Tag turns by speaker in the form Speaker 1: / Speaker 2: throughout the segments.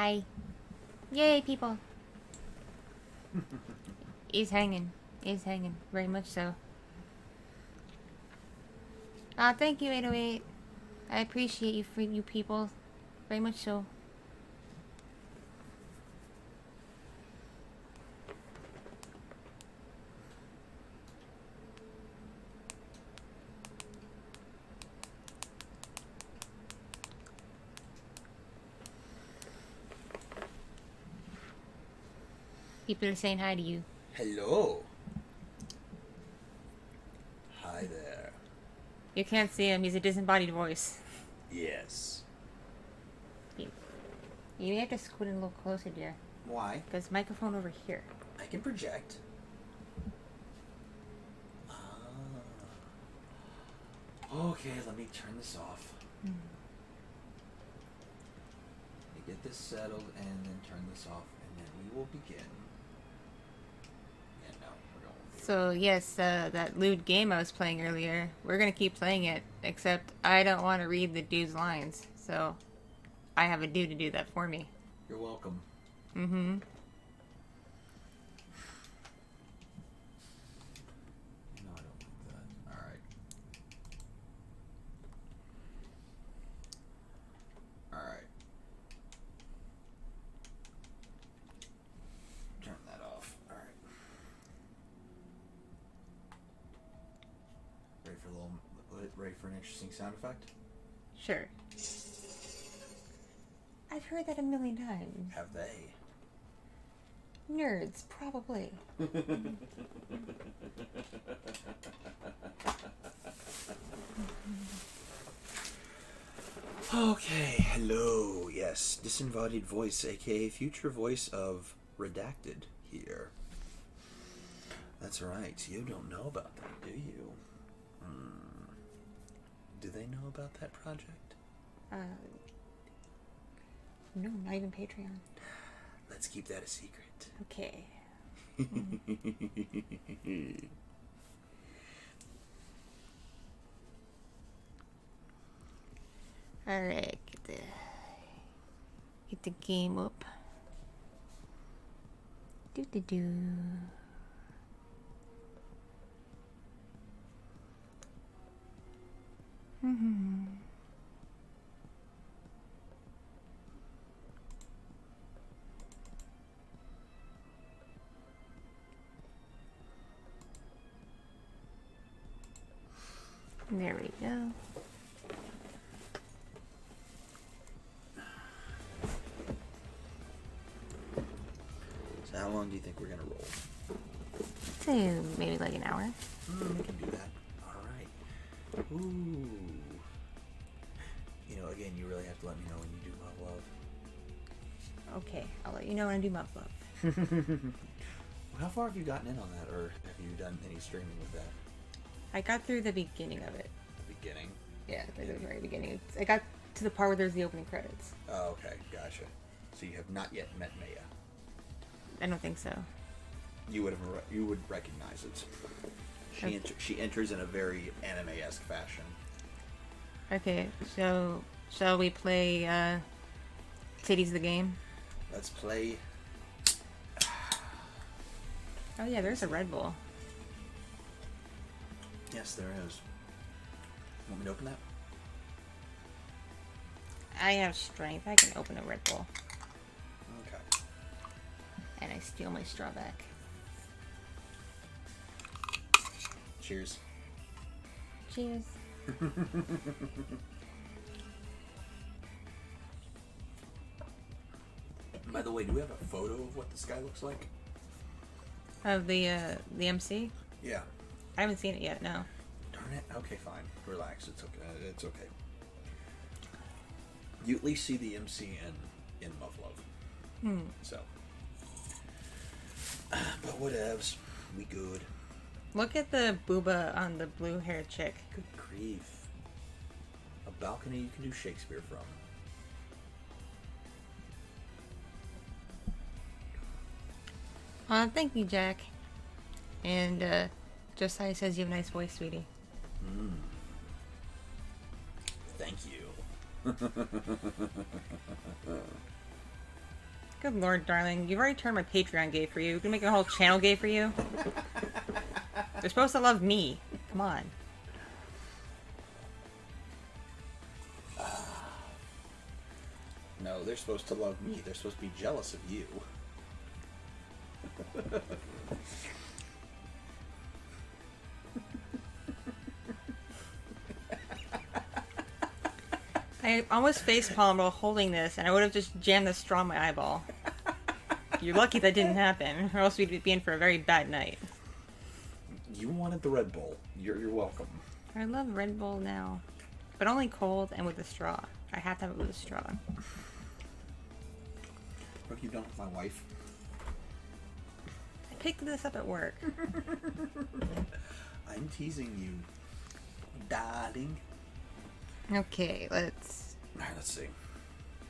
Speaker 1: Hi. Yay, people. He's hanging. He's hanging. Very much so. Thank you, 808. I appreciate you for you people. Very much so. People are saying hi to you.
Speaker 2: Hello. Hi there.
Speaker 1: You can't see him. He's a disembodied voice.
Speaker 2: Yes.
Speaker 1: You may have to scoot in a little closer, dear.
Speaker 2: Why?
Speaker 1: Because microphone over here.
Speaker 2: I can project. Okay, let me turn this off. Let me get this settled and then turn this off, and then we will begin. Yeah, no, we're going.
Speaker 1: So, yes, that lewd game I was playing earlier, we're going to keep playing it, except I don't want to read the dude's lines, so I have a dude to do that for me.
Speaker 2: You're welcome.
Speaker 1: Mm-hmm.
Speaker 2: No, I don't like that. Alright. Alright. Turn that off. Alright. Ready for an interesting sound effect?
Speaker 1: Sure. I've heard that a million times.
Speaker 2: Have they?
Speaker 1: Nerds, probably.
Speaker 2: Okay, hello. Yes, disembodied voice, aka future voice of Redacted here. That's right, you don't know about that, do you? Do they know about that project?
Speaker 1: No, not even Patreon.
Speaker 2: Let's keep that a secret.
Speaker 1: Okay. Alright, get the game up. Do. There we go.
Speaker 2: So how long do you think we're gonna roll?
Speaker 1: Say maybe like an hour.
Speaker 2: We can do that. Alright. Ooh. You know, again, you really have to let me know when you do love.
Speaker 1: Okay, I'll let you know when I do Mug Love.
Speaker 2: How far have you gotten in on that, or have you done any streaming with that?
Speaker 1: I got through the beginning of it.
Speaker 2: Beginning?
Speaker 1: Yeah, like the very beginning. I got to the part where there's the opening credits.
Speaker 2: Oh, okay, gotcha. So you have not yet met Maya.
Speaker 1: I don't think so.
Speaker 2: You would recognize it. She enters in a very anime-esque fashion.
Speaker 1: Okay, so shall we play Titties the Game?
Speaker 2: Let's play.
Speaker 1: Oh yeah, there's a Red Bull.
Speaker 2: Yes, there is. Want me to open that?
Speaker 1: I have strength. I can open a Red Bull.
Speaker 2: Okay.
Speaker 1: And I steal my straw back.
Speaker 2: Cheers.
Speaker 1: Cheers.
Speaker 2: By the way, do we have a photo of what this guy looks like?
Speaker 1: Of the MC?
Speaker 2: Yeah.
Speaker 1: I haven't seen it yet, no.
Speaker 2: Darn it. Okay, fine. Relax. It's okay. It's okay. You at least see the MC in Love. So. But whatevs. We good.
Speaker 1: Look at the booba on the blue hair chick.
Speaker 2: Good grief. A balcony you can do Shakespeare from.
Speaker 1: Thank you, Jack. And Josiah says you have a nice voice, sweetie.
Speaker 2: Thank you.
Speaker 1: Good lord, darling. You've already turned my Patreon gay for you. You can make a whole channel gay for you. They're supposed to love me. Come on.
Speaker 2: No, they're supposed to love me. They're supposed to be jealous of you.
Speaker 1: I almost facepalmed while holding this, and I would have just jammed the straw in my eyeball. You're lucky that didn't happen, or else we'd be in for a very bad night.
Speaker 2: You wanted the Red Bull. You're welcome.
Speaker 1: I love Red Bull now, but only cold and with a straw. I have to have it with a straw.
Speaker 2: What have you done with my wife?
Speaker 1: I picked this up at work.
Speaker 2: I'm teasing you, darling.
Speaker 1: Okay, let's...
Speaker 2: Alright, let's see.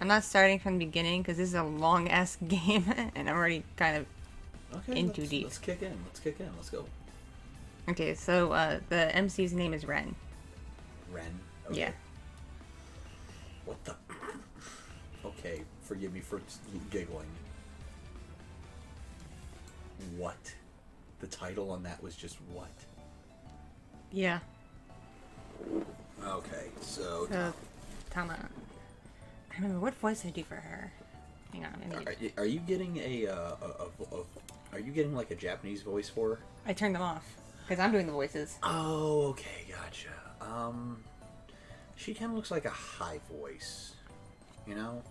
Speaker 1: I'm not starting from the beginning because this is a long-ass game, and I'm already kind of in too deep.
Speaker 2: Let's kick in. Let's go.
Speaker 1: Okay, so the MC's name is Ren.
Speaker 2: Ren? Okay.
Speaker 1: Yeah.
Speaker 2: What the... Okay, forgive me for giggling. What? The title on that was just what?
Speaker 1: Yeah.
Speaker 2: Okay, so...
Speaker 1: Tama. I remember, what voice did I do for her? Hang on.
Speaker 2: Are you getting are you getting like a Japanese voice for her?
Speaker 1: I turned them off because I'm doing the voices.
Speaker 2: Oh, okay, gotcha. She kind of looks like a high voice, you know?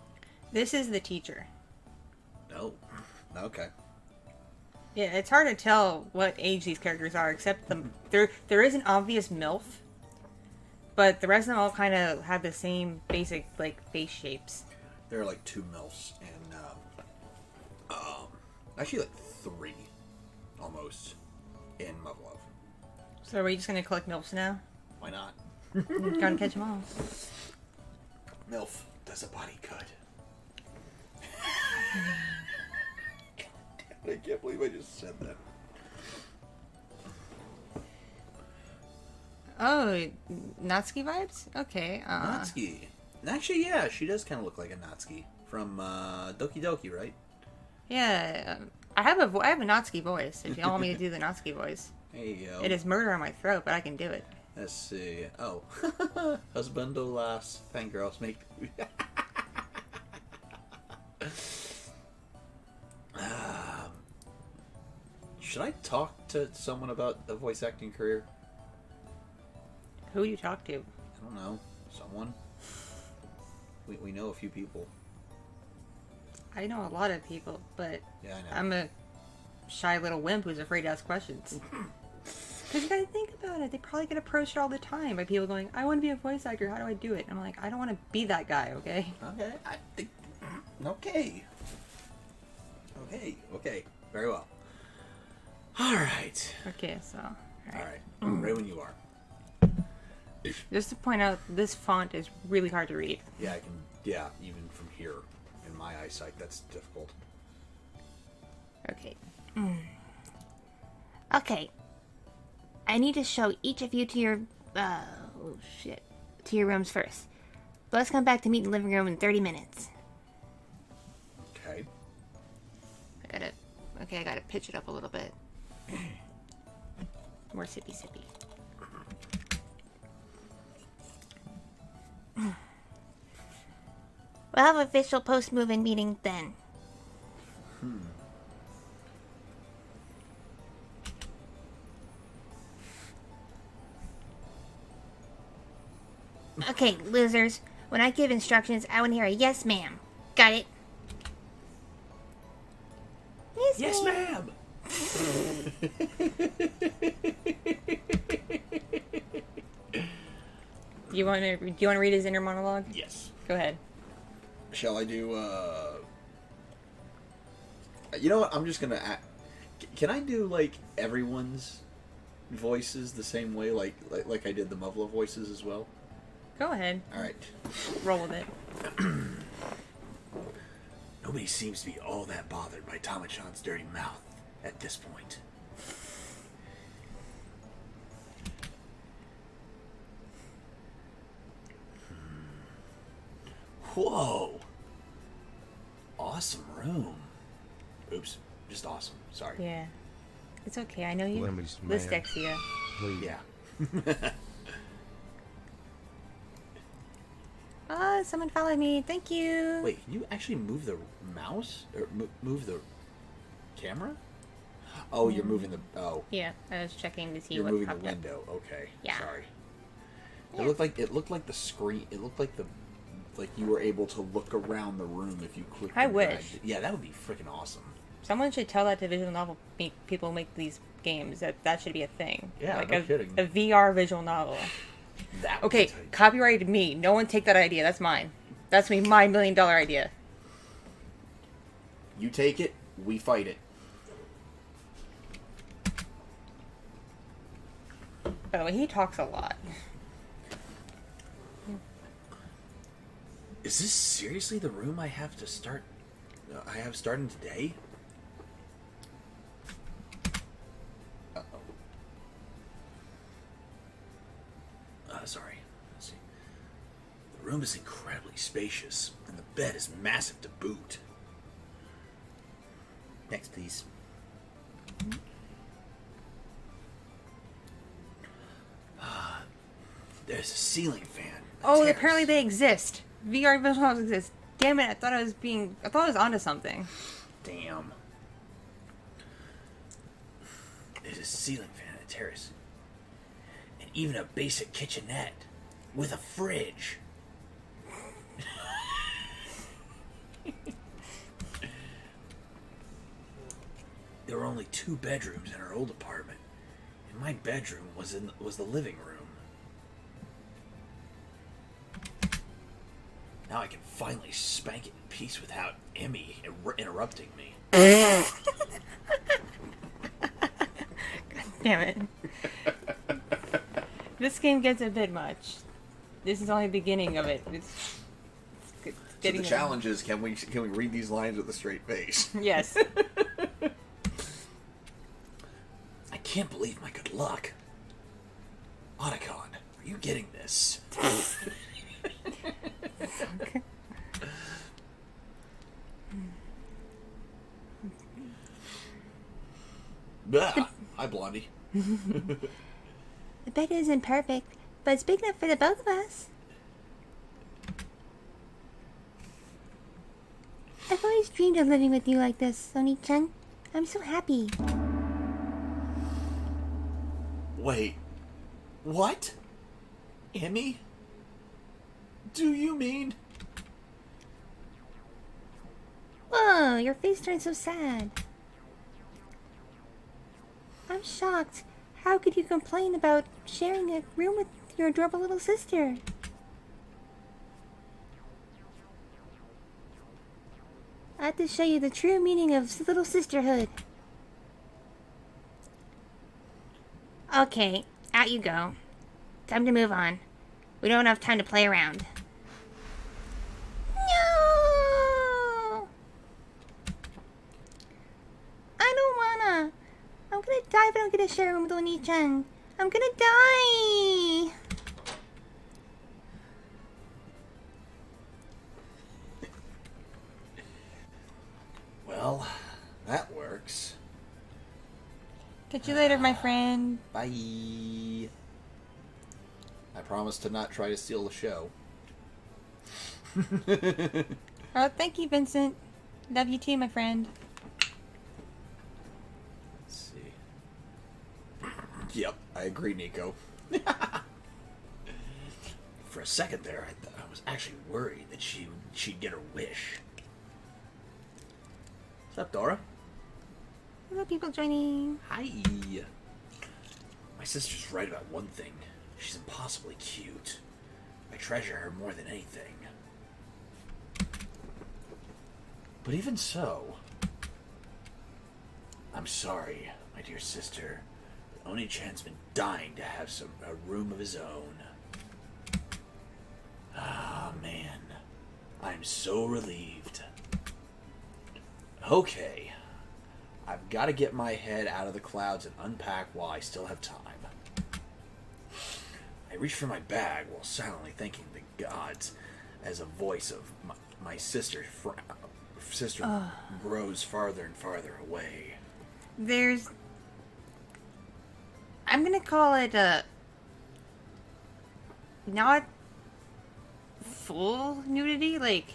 Speaker 1: This is the teacher.
Speaker 2: No. Okay.
Speaker 1: Yeah, it's hard to tell what age these characters are, except there is an obvious MILF, but the rest of them all kind of have the same basic like face shapes.
Speaker 2: There are like 2 MILFs and actually like 3 almost in Muv-Love.
Speaker 1: So are we just gonna collect MILFs now?
Speaker 2: Why not?
Speaker 1: Gotta catch them all.
Speaker 2: MILF does a body cut. I can't believe I just said that.
Speaker 1: Oh, Natsuki vibes? Okay.
Speaker 2: Natsuki. Actually, yeah, she does kind of look like a Natsuki from Doki Doki, right?
Speaker 1: Yeah, I have a Natsuki voice. If y'all want me to do the Natsuki voice,
Speaker 2: Hey yo.
Speaker 1: it is murder on my throat, but I can do it.
Speaker 2: Let's see. Oh, husbando las fangirls make. Should I talk to someone about a voice acting career?
Speaker 1: Who you talk to?
Speaker 2: I don't know. Someone. We know a few people.
Speaker 1: I know a lot of people, but
Speaker 2: Yeah, I know.
Speaker 1: I'm a shy little wimp who's afraid to ask questions. Because you gotta think about it. They probably get approached all the time by people going, I want to be a voice actor. How do I do it? And I'm like, I don't want to be that guy, okay?
Speaker 2: Okay. I think. Okay. Okay. Very well. All right.
Speaker 1: Okay, so.
Speaker 2: All right. Right when you are.
Speaker 1: Just to point out, this font is really hard to read.
Speaker 2: Yeah, I can. Yeah, even from here, in my eyesight, that's difficult.
Speaker 1: Okay. Okay. I need to show each of you to your, to your rooms first. But let's come back to meet in the living room in 30 minutes.
Speaker 2: Okay.
Speaker 1: I gotta pitch it up a little bit. More sippy sippy. We'll have an official post-move-in meeting then. Okay, losers. When I give instructions, I want to hear a yes, ma'am. Got it?
Speaker 2: Yes, ma'am.
Speaker 1: Do you want to read his inner monologue?
Speaker 2: Yes.
Speaker 1: Go ahead.
Speaker 2: Shall I do? You know what? I'm just gonna. Can I do like everyone's voices the same way, like I did the Muv-Love voices as well?
Speaker 1: Go ahead.
Speaker 2: All right.
Speaker 1: Roll with it.
Speaker 2: Nobody seems to be all that bothered by Tama-chan's dirty mouth at this point. Whoa. awesome room. Oops. Just awesome. Sorry.
Speaker 1: Yeah. It's okay. I know you.
Speaker 3: Lemmy's mad.
Speaker 1: Dyslexia.
Speaker 3: Please.
Speaker 2: Yeah.
Speaker 1: Oh, someone followed me. Thank you.
Speaker 2: Wait, can you actually move the mouse? Or move the camera? Oh, you're moving the... Oh.
Speaker 1: Yeah, I was checking to see
Speaker 2: You're
Speaker 1: what
Speaker 2: moving the
Speaker 1: popped up.
Speaker 2: window. Okay.
Speaker 1: Yeah.
Speaker 2: Sorry.
Speaker 1: Yeah.
Speaker 2: It looked like the screen... It looked like you were able to look around the room if you clicked.
Speaker 1: I
Speaker 2: and dragged
Speaker 1: wish.
Speaker 2: it. Yeah, that would be freaking awesome.
Speaker 1: Someone should tell that to visual novel people make these games that should be a thing.
Speaker 2: Yeah,
Speaker 1: like
Speaker 2: no
Speaker 1: a,
Speaker 2: kidding.
Speaker 1: a VR visual novel.
Speaker 2: That would
Speaker 1: Okay,
Speaker 2: be tight.
Speaker 1: copyrighted me. No one take that idea. That's mine. That's my $1 million idea.
Speaker 2: You take it, we fight it.
Speaker 1: By the way, he talks a lot.
Speaker 2: Is this seriously the room I have to start? I have starting today? Uh-oh. Sorry. Let's see. The room is incredibly spacious, and the bed is massive to boot. Next, please. There's a ceiling fan.
Speaker 1: Oh,
Speaker 2: terrace.
Speaker 1: apparently they exist. VR visual novels exist. Damn it! I thought I was onto something.
Speaker 2: Damn. There's a ceiling fan and a terrace. And even a basic kitchenette with a fridge. There were only 2 bedrooms in our old apartment, and my bedroom was the living room. Now I can finally spank it in peace without Emmy interrupting me.
Speaker 1: Damn it. This game gets a bit much. This is only the beginning of it. It's
Speaker 2: So
Speaker 1: getting
Speaker 2: the challenge is, can we read these lines with a straight face?
Speaker 1: Yes.
Speaker 2: I can't believe my good luck. Otacon, are you getting this? Hi, Blondie.
Speaker 4: The bed isn't perfect, but it's big enough for the both of us. I've always dreamed of living with you like this, Oni-chan. I'm so happy.
Speaker 2: Wait. What? Emmy? Do you mean...
Speaker 4: Whoa, your face turned so sad. I'm shocked. How could you complain about sharing a room with your adorable little sister? I have to show you the true meaning of little sisterhood. Okay, out you go. Time to move on. We don't have time to play around. No! I don't wanna. I'm gonna die if I don't get to share a room with Oni-chan. I'm gonna die!
Speaker 2: Well, that works.
Speaker 1: Catch you later, my friend.
Speaker 2: Bye. I promise to not try to steal the show.
Speaker 1: Oh, thank you, Vincent. Love you too, my friend.
Speaker 2: Let's see. Yep, I agree, Nico. For a second there, I was actually worried that she'd get her wish. What's up, Dora?
Speaker 4: Hello, people joining.
Speaker 2: Hi. My sister's right about one thing. She's impossibly cute. I treasure her more than anything. But even so, I'm sorry, my dear sister. But Oni-chan's been dying to have a room of his own. Ah, man. I'm so relieved. Okay. I've got to get my head out of the clouds and unpack while I still have time. I reach for my bag while silently thanking the gods as a voice of my sister sister grows farther and farther away.
Speaker 1: There's... I'm gonna call it a... not full nudity. Like,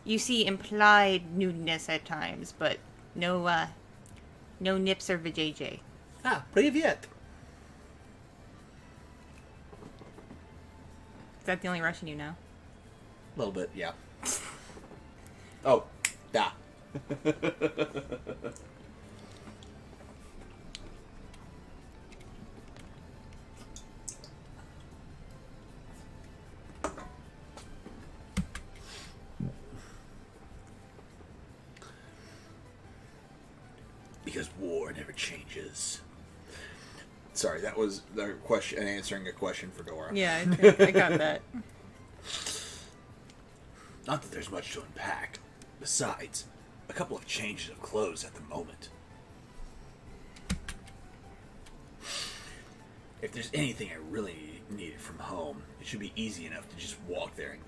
Speaker 1: you see implied nudeness at times, but no nips or vajayjay.
Speaker 2: Ah, привет!
Speaker 1: Is that the only Russian you know?
Speaker 2: A little bit, yeah. Oh, da. Because war never changes. Sorry, that was the question, answering a question for Dora.
Speaker 1: Yeah, I got that.
Speaker 2: Not that there's much to unpack. Besides, a couple of changes of clothes at the moment. If there's anything I really needed from home, it should be easy enough to just walk there and...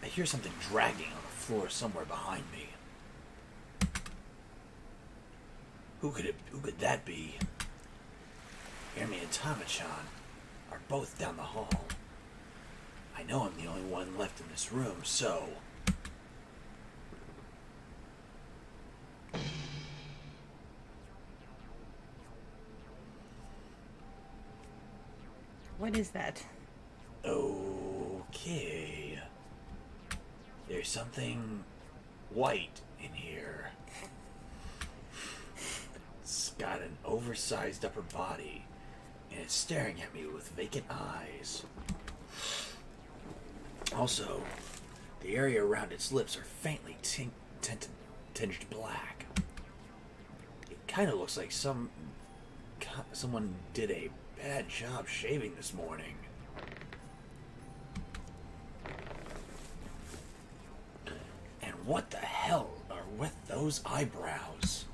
Speaker 2: I hear something dragging on the floor somewhere behind me. Who could that be? Ermi and Tama-chan are both down the hall. I know I'm the only one left in this room, so...
Speaker 1: What is that?
Speaker 2: Okay. There's something white in here. It's got an oversized upper body, and it's staring at me with vacant eyes. Also, the area around its lips are faintly tinged black. It kind of looks like someone did a bad job shaving this morning. And what the hell are with those eyebrows?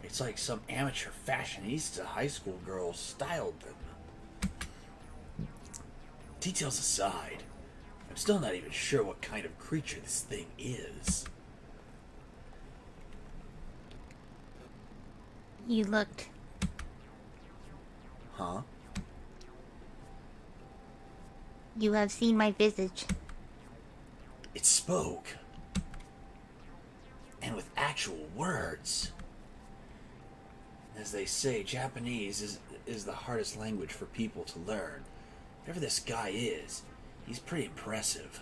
Speaker 2: It's like some amateur fashionista high school girl styled them. Details aside, I'm still not even sure what kind of creature this thing is.
Speaker 4: You looked.
Speaker 2: Huh?
Speaker 4: You have seen my visage.
Speaker 2: It spoke. And with actual words. As they say, Japanese is the hardest language for people to learn. Whoever this guy is, he's pretty impressive.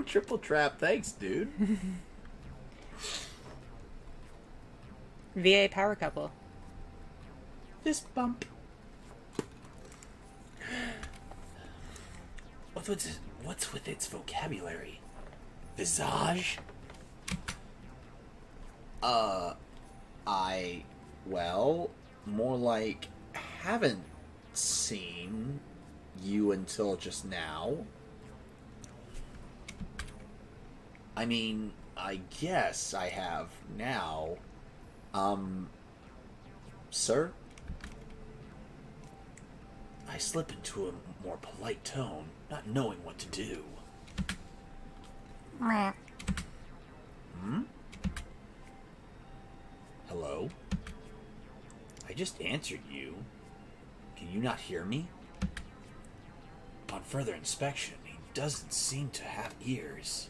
Speaker 2: Triple trap, thanks, dude.
Speaker 1: VA power couple.
Speaker 2: Fist bump. What's with its vocabulary? Visage? Well, more like haven't seen you until just now. I mean, I guess I have now. Sir? I slip into a more polite tone, not knowing what to do.
Speaker 4: Meh.
Speaker 2: Hello? I just answered you. Can you not hear me? On further inspection, he doesn't seem to have ears.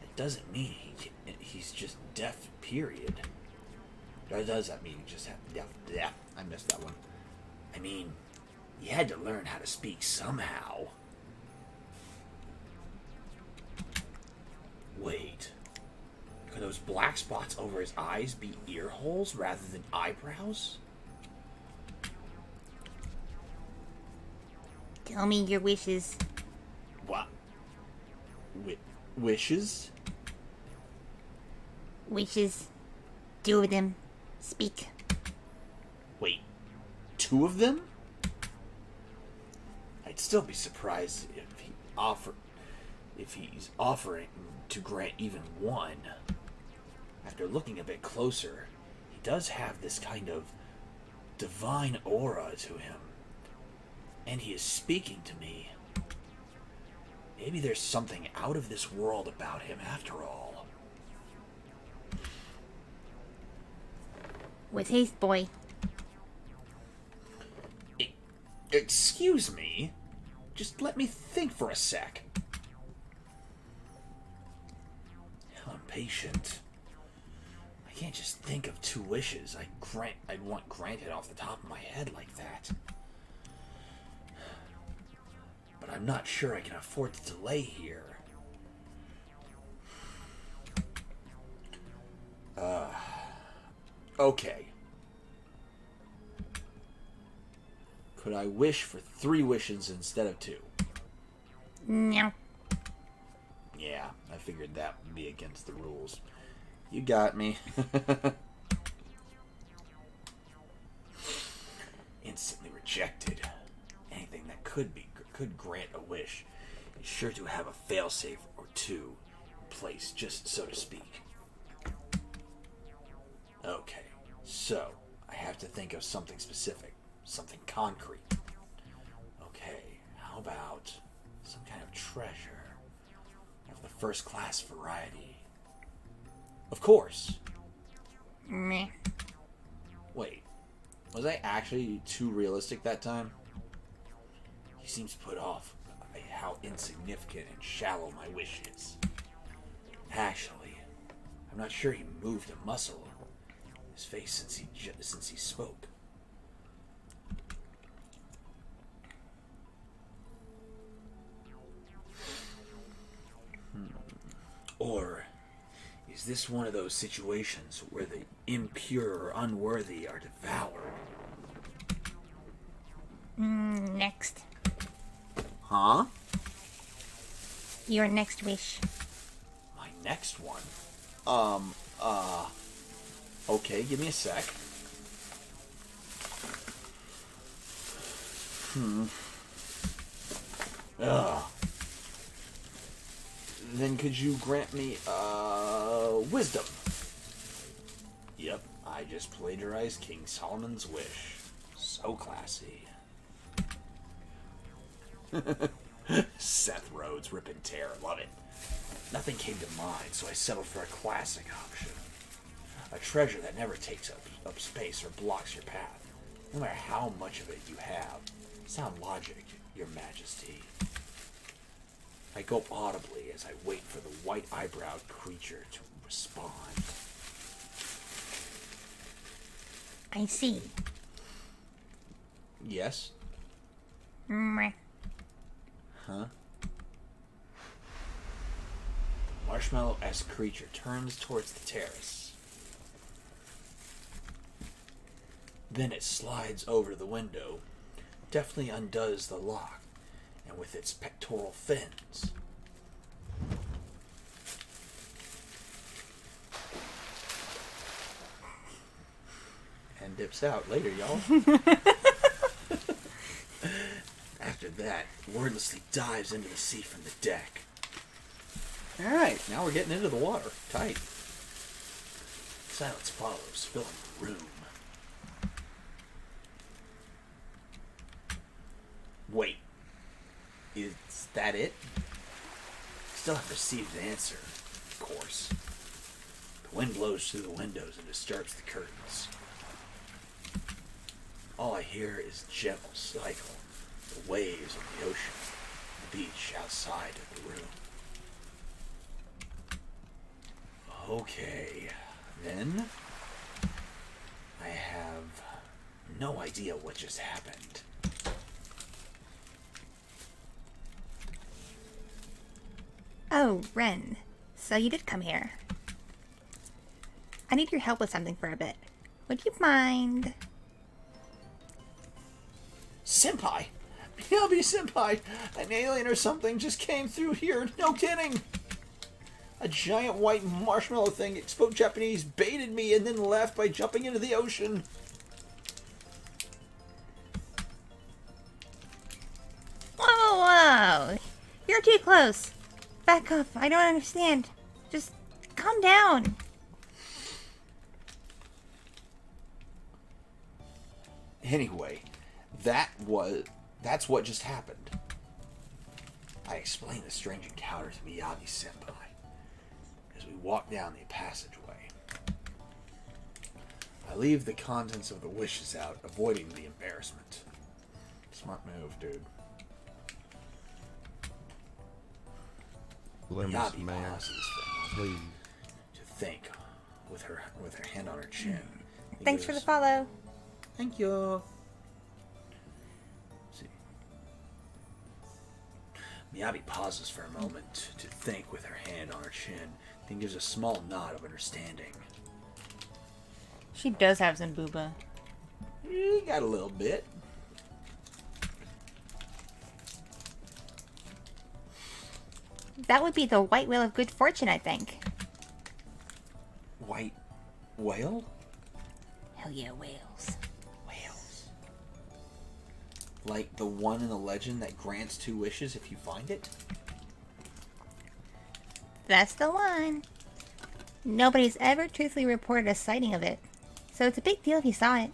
Speaker 2: It doesn't mean he's just deaf, period. Or does that mean he just have deaf? Yeah, I missed that one. I mean, he had to learn how to speak somehow. Wait. Could those black spots over his eyes be ear holes rather than eyebrows?
Speaker 4: Tell me your wishes.
Speaker 2: What? Wishes?
Speaker 4: Wishes. 2 of them. Speak.
Speaker 2: Wait, 2 of them? I'd still be surprised if he's offering to grant even 1. After looking a bit closer, he does have this kind of divine aura to him. And he is speaking to me. Maybe there's something out of this world about him after all.
Speaker 4: With haste, boy.
Speaker 2: Excuse me? Just let me think for a sec. I'm patient. I can't just think of 2 wishes I'd want granted off the top of my head like that. But I'm not sure I can afford to delay here. Okay. Could I wish for 3 wishes instead of 2?
Speaker 4: No.
Speaker 2: Yeah, I figured that would be against the rules. You got me. Instantly rejected. Anything that could grant a wish is sure to have a failsafe or 2 in place, just so to speak. Okay, so I have to think of something specific, something concrete. Okay, how about some kind of treasure of the first class variety? Of course.
Speaker 4: Meh.
Speaker 2: Wait, was I actually too realistic that time? He seems put off by how insignificant and shallow my wish is. Actually, I'm not sure he moved a muscle in his face since he spoke. Or is this one of those situations where the impure or unworthy are devoured?
Speaker 4: Next.
Speaker 2: Huh?
Speaker 4: Your next wish.
Speaker 2: My next one? Okay, give me a sec. Then could you grant me, wisdom? Yep, I just plagiarized King Solomon's wish. So classy. Seth Rhodes, rip and tear, love it. Nothing came to mind, so I settled for a classic option. A treasure that never takes up space or blocks your path, no matter how much of it you have. Sound logic, your majesty. I gulp audibly as I wait for the white-eyebrowed creature to respond.
Speaker 4: I see.
Speaker 2: Yes?
Speaker 4: Meh.
Speaker 2: Huh? Marshmallow-esque creature turns towards the terrace. Then it slides over the window, deftly undoes the lock, and with its pectoral fins. And dips out later, y'all. After that, wordlessly dives into the sea from the deck. Alright, now we're getting into the water. Tight. Silence follows, filling the room. Wait. Is that it? Still have received an answer, of course. The wind blows through the windows and disturbs the curtains. All I hear is gentle cycle, the waves of the ocean, the beach outside of the room. Okay, then I have no idea what just happened.
Speaker 4: Oh, Ren. So you did come here. I need your help with something for a bit. Would you mind?
Speaker 2: Senpai! Miyabi Senpai! An alien or something just came through here, no kidding! A giant white marshmallow thing spoke Japanese, baited me, and then left by jumping into the ocean.
Speaker 4: Whoa, whoa! You're too close. Back off. I don't understand. Just calm down.
Speaker 2: Anyway, that's what just happened. I explained the strange encounter to Miyabi-senpai as we walk down the passageway. I leave the contents of the wishes out, avoiding the embarrassment. Smart move, dude. Miyabi pauses for a moment to think with her hand on her chin.
Speaker 1: Thanks for the follow.
Speaker 2: Thank you. See. Miyabi pauses for a moment to think with her hand on her chin, then gives a small nod of understanding.
Speaker 1: She does have some booba.
Speaker 2: You got a little bit.
Speaker 4: That would be the white whale of good fortune, I think.
Speaker 2: White whale?
Speaker 4: Hell yeah, whales.
Speaker 2: Whales. Like the one in the legend that grants 2 wishes if you find it?
Speaker 4: That's the one. Nobody's ever truthfully reported a sighting of it, so it's a big deal if you saw it.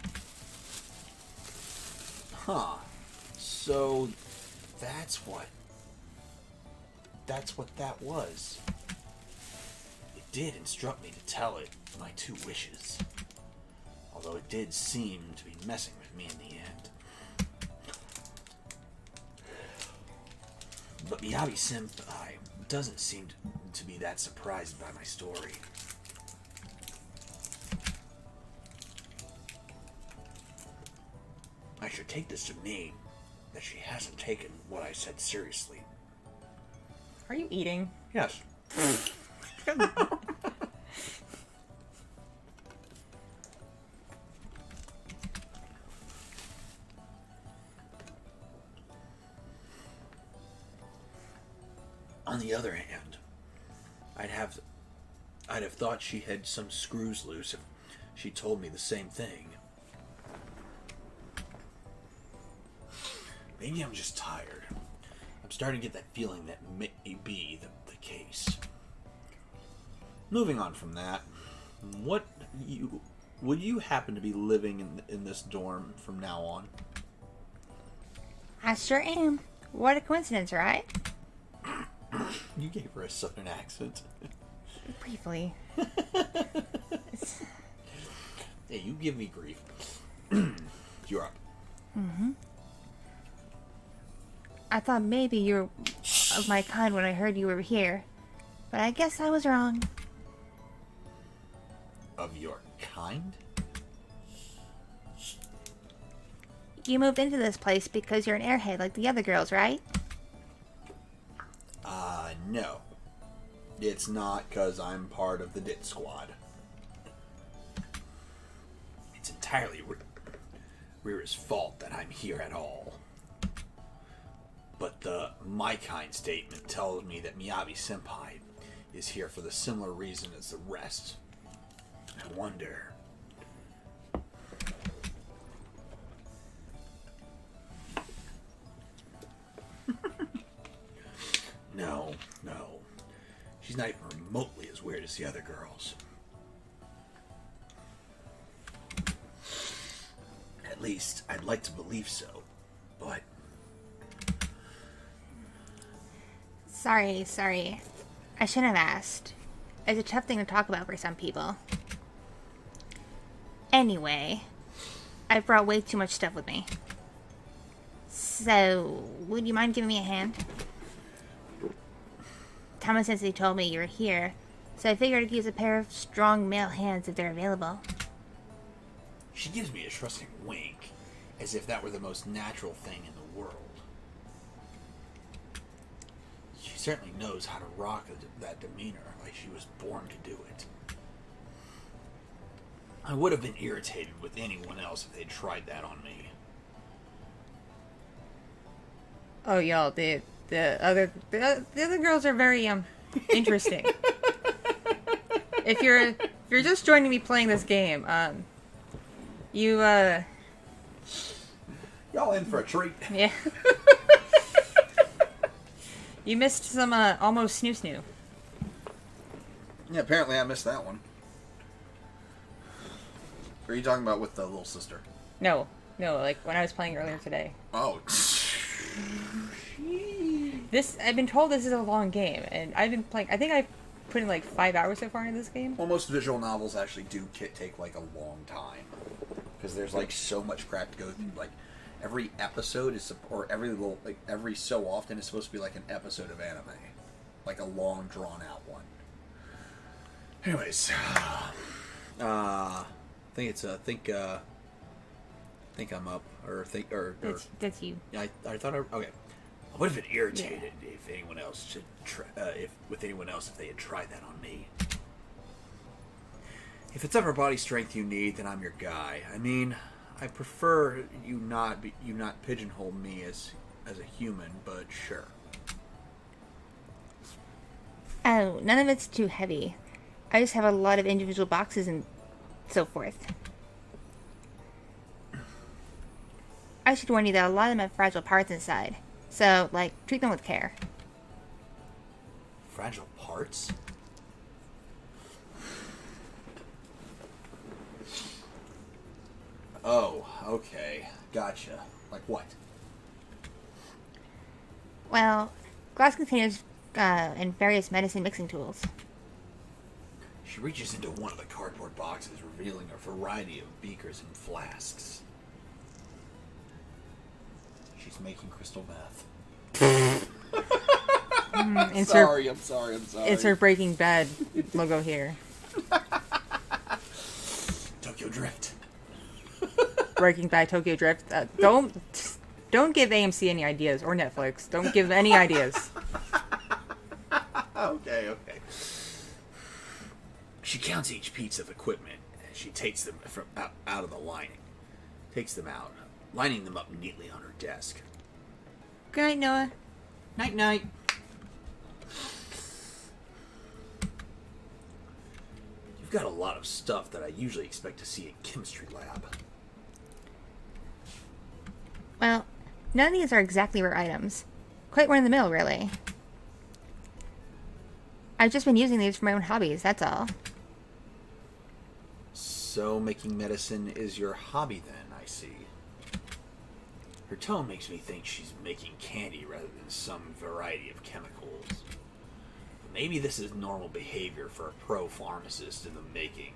Speaker 2: Huh. So that's what that was. It did instruct me to tell it my 2 wishes. Although it did seem to be messing with me in the end. But Miyabi-senpai doesn't seem to be that surprised by my story. I should take this to mean that she hasn't taken what I said seriously.
Speaker 1: Are you eating?
Speaker 2: Yes. On the other hand, I'd have thought she had some screws loose if she told me the same thing. Maybe I'm just tired. I'm starting to get that feeling that may be the case. Moving on from that, would you happen to be living in this dorm from now on?
Speaker 4: I sure am. What a coincidence, right?
Speaker 2: You gave her a southern accent.
Speaker 1: Briefly.
Speaker 2: Hey, you give me grief. You're up.
Speaker 4: Mm-hmm. I thought maybe you were of my kind when I heard you were here, but I guess I was wrong.
Speaker 2: Of your kind?
Speaker 4: You moved into this place because you're an airhead like the other girls, right?
Speaker 2: No. It's not because I'm part of the DIT squad. It's entirely Rira's fault that I'm here at all. But the my kind statement tells me that Miyabi-senpai is here for the similar reason as the rest. I wonder... No. She's not even remotely as weird as the other girls. At least, I'd like to believe so. But...
Speaker 4: Sorry. I shouldn't have asked. It's a tough thing to talk about for some people. Anyway, I brought way too much stuff with me. So, would you mind giving me a hand? Tama-sensei told me you were here, so I figured I'd use a pair of strong male hands if they're available.
Speaker 2: She gives me a trusting wink, as if that were the most natural thing in the world. She certainly knows how to rock that demeanor, like she was born to do it. I would have been irritated with anyone else if they'd tried that on me.
Speaker 1: Oh, y'all, the other girls are very interesting. If you're just joining me playing this game, y'all
Speaker 2: in for a treat.
Speaker 1: Yeah. You missed some almost snoo.
Speaker 2: Yeah, apparently I missed that one. Are you talking about with the little sister?
Speaker 1: No, No, like when I was playing earlier today.
Speaker 3: Oh.
Speaker 1: I've been told this is a long game, and I've been playing. I think I've put in like 5 hours so far into this game.
Speaker 3: Well, most visual novels actually do take like a long time because there's like so much crap to go through. Like every episode is, or every little, like every so often is supposed to be like an episode of anime, like a long drawn out one. Anyways, I think I'm up, or
Speaker 1: That's you.
Speaker 3: I thought okay. I would have been irritated if anyone else should if they had tried that on me. If it's upper body strength you need, then I'm your guy. I mean, I prefer you not pigeonhole me as a human, but sure.
Speaker 4: Oh, none of it's too heavy. I just have a lot of individual boxes and so forth. I should warn you that a lot of them have fragile parts inside. So, like, treat them with care.
Speaker 3: Fragile parts? Oh, okay. Gotcha. Like what?
Speaker 4: Well, glass containers and various medicine mixing tools.
Speaker 3: She reaches into one of the cardboard boxes, revealing a variety of beakers and flasks. She's making crystal meth. I'm sorry.
Speaker 1: It's her Breaking Bad logo here.
Speaker 3: Tokyo Drift.
Speaker 1: Breaking Bad, Tokyo Drift. Don't give AMC any ideas, or Netflix. Don't give any ideas.
Speaker 3: Okay. She counts each piece of equipment, and she takes them from out of the lining. Takes them out, lining them up neatly on her desk.
Speaker 1: Good night, Noah.
Speaker 3: Night. You've got a lot of stuff that I usually expect to see in chemistry lab.
Speaker 4: Well, none of these are exactly rare items. Quite one in the middle, really. I've just been using these for my own hobbies, that's all.
Speaker 3: So making medicine is your hobby then, I see. Her tone makes me think she's making candy rather than some variety of chemicals. But maybe this is normal behavior for a pro-pharmacist in the making.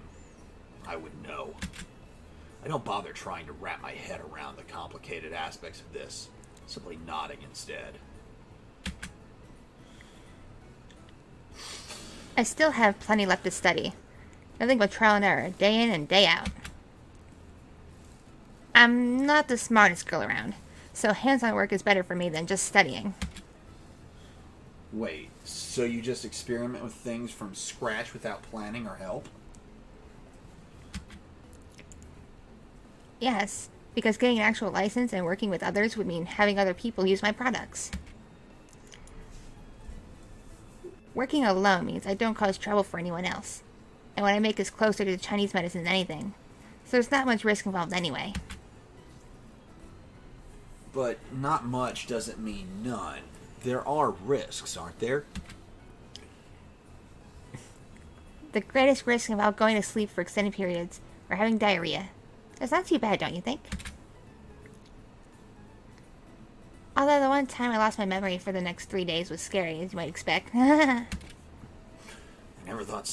Speaker 3: I would know. I don't bother trying to wrap my head around the complicated aspects of this, simply nodding instead.
Speaker 4: I still have plenty left to study. Nothing but trial and error, day in and day out. I'm not the smartest girl around, so hands-on work is better for me than just studying.
Speaker 3: Wait, so you just experiment with things from scratch without planning or help?
Speaker 4: Yes, because getting an actual license and working with others would mean having other people use my products. Working alone means I don't cause trouble for anyone else, and what I make is closer to Chinese medicine than anything, so there's not much risk involved anyway.
Speaker 3: But not much doesn't mean none. There are risks, aren't there?
Speaker 4: The greatest risk involved going to sleep for extended periods or having diarrhea. That's not too bad, don't you think? Although the one time I lost my memory for the next 3 days was scary, as you might expect.
Speaker 3: I never thought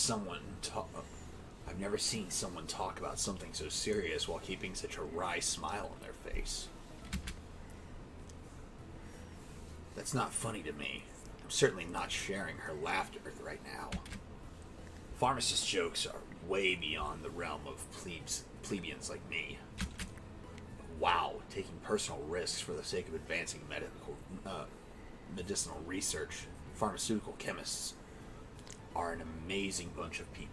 Speaker 3: I've never seen someone talk about something so serious while keeping such a wry smile on their face. That's not funny to me. I'm certainly not sharing her laughter right now. Pharmacist jokes are way beyond the realm of plebeians like me. But wow, taking personal risks for the sake of advancing medicinal research, pharmaceutical chemists are an amazing bunch of people.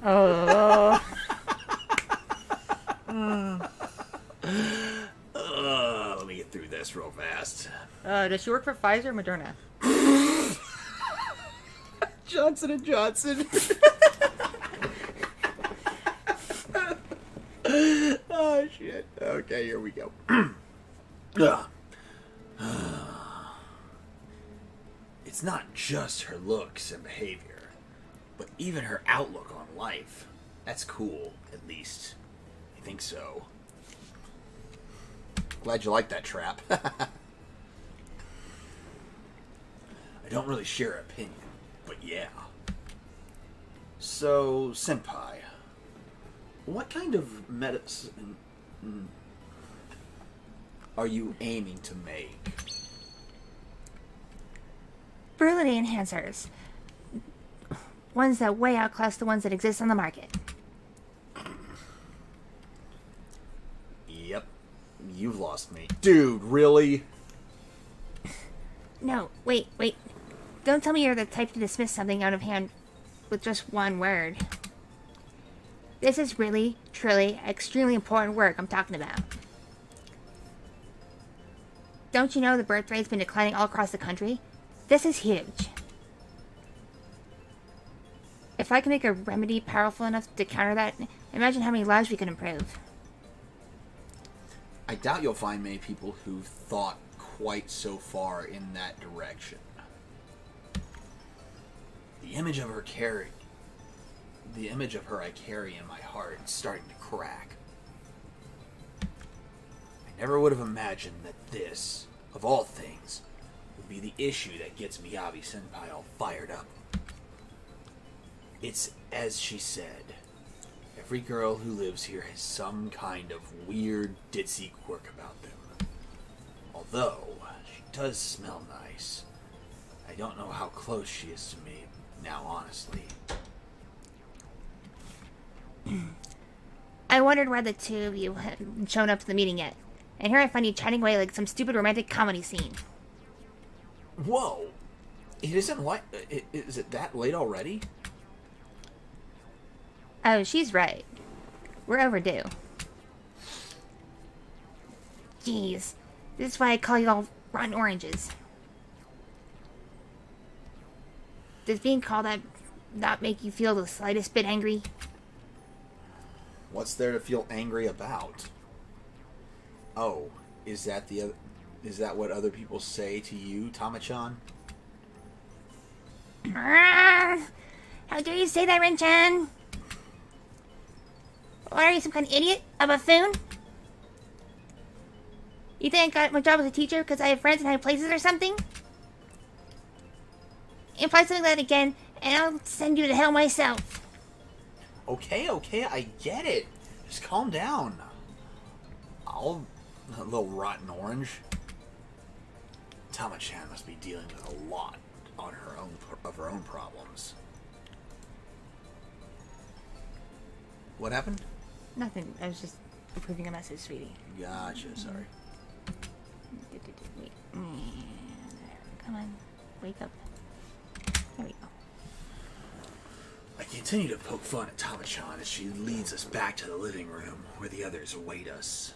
Speaker 1: Oh.
Speaker 3: Let me get through this real fast.
Speaker 1: Does she work for Pfizer or Moderna?
Speaker 3: Johnson & Johnson. Oh, shit. Okay, here we go. It's not just her looks and behavior, but even her outlook on life. That's cool, at least. think so. Glad you like that trap. I don't really share her opinion, but yeah. So, Senpai, what kind of medicine are you aiming to make?
Speaker 4: Virility enhancers. Ones that way outclass the ones that exist on the market.
Speaker 3: Yep. You've lost me. Dude, really?
Speaker 4: No, wait. Don't tell me you're the type to dismiss something out of hand with just one word. This is really, truly, extremely important work I'm talking about. Don't you know the birth rate's been declining all across the country? This is huge. If I can make a remedy powerful enough to counter that, imagine how many lives we could improve.
Speaker 3: I doubt you'll find many people who've thought quite so far in that direction. The image of her I carry in my heart is starting to crack. I never would have imagined that this, of all things, would be the issue that gets Miyabi-senpai all fired up. It's as she said. Every girl who lives here has some kind of weird, ditzy quirk about them. Although, she does smell nice. I don't know how close she is to me now, honestly.
Speaker 4: I wondered why the two of you hadn't shown up to the meeting yet. And here I find you chatting away like some stupid romantic comedy scene.
Speaker 3: Whoa! It isn't like... Is it that late already?
Speaker 4: Oh, she's right. We're overdue. Jeez. This is why I call you all rotten oranges. Does being called that not make you feel the slightest bit angry?
Speaker 3: What's there to feel angry about? Oh, is that what other people say to you, Tama-chan?
Speaker 4: How dare you say that, Rin-chan? What, are you some kind of idiot? A buffoon? You think I got my job as a teacher because I have friends in high places or something? Imply something like that again, and I'll send you to hell myself.
Speaker 3: Okay, I get it. Just calm down. A little rotten orange. Tama-chan must be dealing with a lot on her own problems. What happened?
Speaker 1: Nothing. I was just approving a message, sweetie.
Speaker 3: Gotcha, sorry.
Speaker 1: Wait. Come on. Wake up. There we go.
Speaker 3: I continue to poke fun at Tama-chan as she leads us back to the living room where the others await us.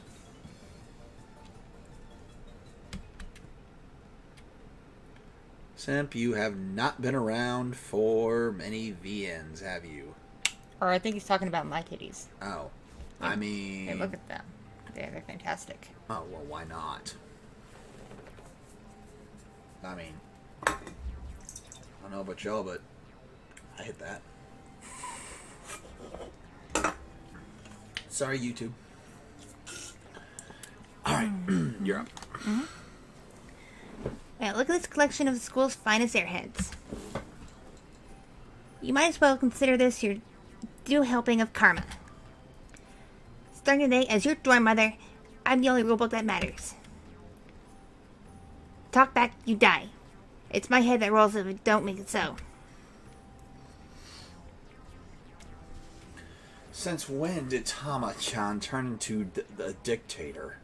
Speaker 3: Simp, you have not been around for many VNs, have you?
Speaker 1: Or I think he's talking about my kitties.
Speaker 3: Oh. I mean...
Speaker 1: Hey, look at them. They're fantastic.
Speaker 3: Oh, well, why not? I mean... I don't know about y'all, but... I hit that. Sorry, YouTube. Alright, you're up.
Speaker 4: Mm-hmm. Yeah, look at this collection of the school's finest airheads. You might as well consider this your due helping of karma. Starting today, as your dorm mother, I'm the only rulebook that matters. Talk back, you die. It's my head that rolls if it don't make it so.
Speaker 3: Since when did Tama-chan turn into the dictator?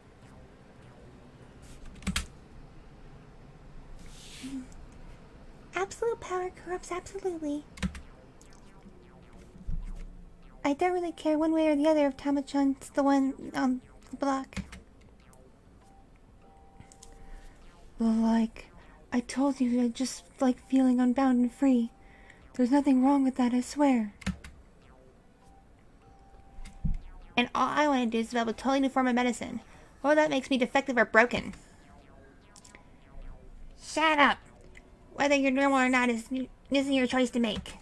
Speaker 4: Absolute power corrupts absolutely. I don't really care one way or the other if Tama-chan's the one on the block. Like, I told you I just like feeling unbound and free. There's nothing wrong with that, I swear. And all I want to do is develop a totally new form of medicine. Or that makes me defective or broken. Shut up! Whether you're normal or not isn't your choice to make.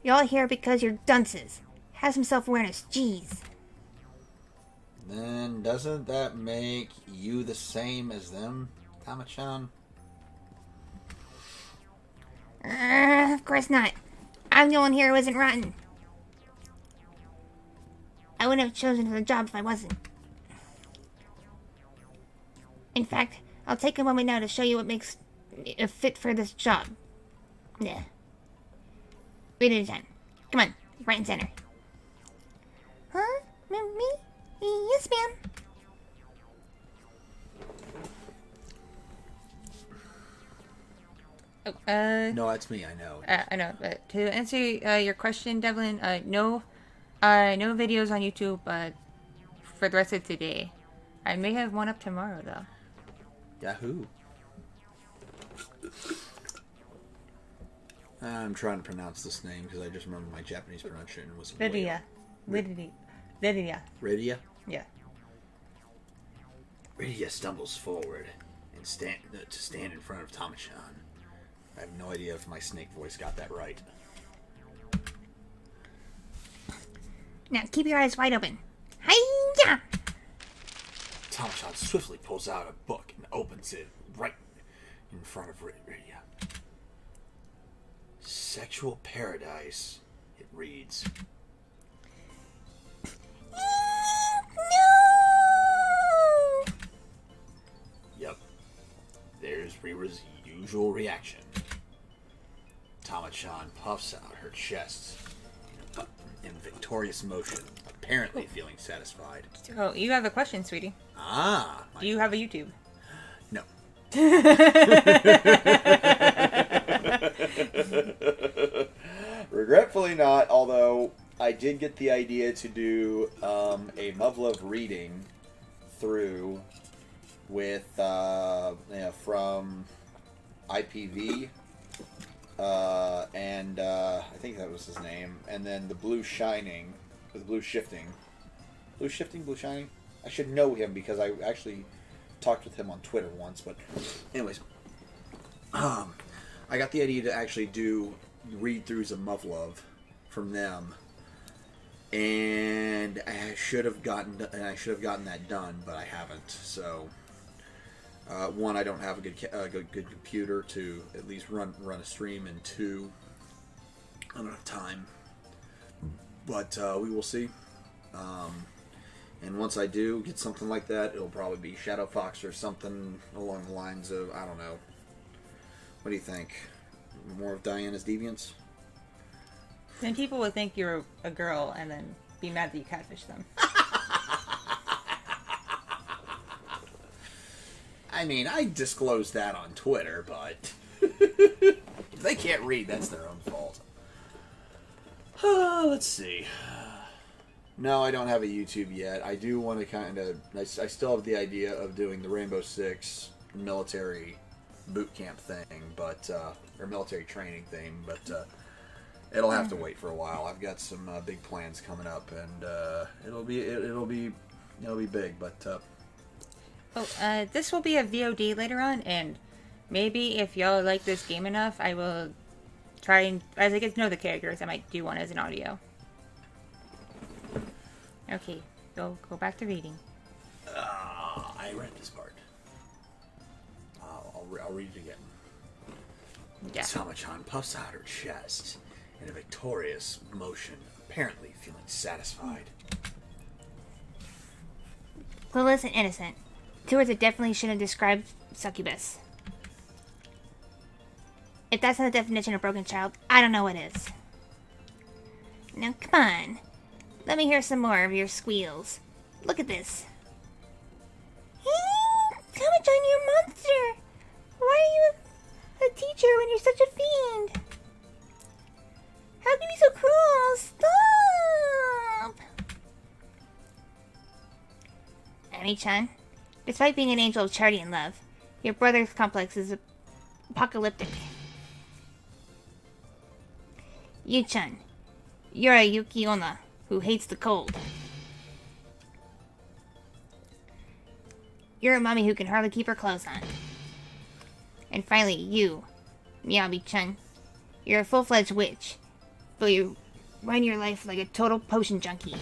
Speaker 4: You're all here because you're dunces. Have some self-awareness. Jeez.
Speaker 3: Then doesn't that make you the same as them, Tama-chan?
Speaker 4: Of course not. I'm the one here who isn't rotten. I wouldn't have chosen the job if I wasn't. In fact, I'll take a moment now to show you what makes me a fit for this job. Yeah. Read it again. Come on, right and center. Huh? Me? Yes, ma'am.
Speaker 3: No, that's me. I know.
Speaker 1: I know. But to answer your question, Devlin, no videos on YouTube for the rest of today. I may have one up tomorrow though.
Speaker 3: Yahoo! I'm trying to pronounce this name because I just remember my Japanese pronunciation was
Speaker 1: Lydia.
Speaker 3: Rydia?
Speaker 1: Yeah.
Speaker 3: Rydia stumbles forward and stand in front of Tama-chan. I have no idea if my snake voice got that right.
Speaker 4: Now keep your eyes wide open. Hi-ya!
Speaker 3: Tama-chan swiftly pulls out a book and opens it right in front of Rydia. Sexual Paradise, it reads.
Speaker 4: No!
Speaker 3: Yep. There's Rira's usual reaction. Tama-chan puffs out her chest in victorious motion, apparently feeling satisfied.
Speaker 1: So you have a question, sweetie. Do you have a YouTube?
Speaker 3: No. Regretfully not, although I did get the idea to do a Muv-Love reading through with from IPV and I think that was his name, and then the Blue Shining with Blue Shifting. Blue Shining? I should know him because I actually talked with him on Twitter once, but anyways. I got the idea to actually do read-throughs of Muv-Love from them, and I should have gotten that done, but I haven't. So, one, I don't have a good computer to at least run a stream, and two, I don't have time. But we will see. And once I do get something like that, it'll probably be Shadow Fox or something along the lines of, I don't know. What do you think? More of Diana's Deviants?
Speaker 1: Then people would think you're a girl and then be mad that you catfish them.
Speaker 3: I mean, I disclosed that on Twitter, but if they can't read, that's their own fault. Let's see. No, I don't have a YouTube yet. I do want to kind of... I still have the idea of doing the Rainbow Six military boot camp thing, but... or military training thing, but it'll have to wait for a while. I've got some big plans coming up, and it'll be big, but...
Speaker 1: this will be a VOD later on, and maybe if y'all like this game enough, I will try and... As I get to know the characters, I might do one as an audio. Okay, go back to reading.
Speaker 3: I read this part. I'll read it again.
Speaker 1: Yeah.
Speaker 3: Tama-chan puffs out her chest in a victorious motion, apparently feeling satisfied.
Speaker 4: Clueless and innocent. Two words that definitely shouldn't describe succubus. If that's not the definition of broken child, I don't know what is. Now, come on. Let me hear some more of your squeals. Look at this. Tama-chan, you're a monster! Why are you a teacher when you're such a fiend? How can you be so cruel? Stop! Ami-chan, despite being an angel of charity and love, your brother's complex is apocalyptic. Yu-chan, you're a Yuki-onna who hates the cold. You're a mommy who can hardly keep her clothes on. And finally, you, Miyabi-chan, you're a full-fledged witch, but run your life like a total potion junkie.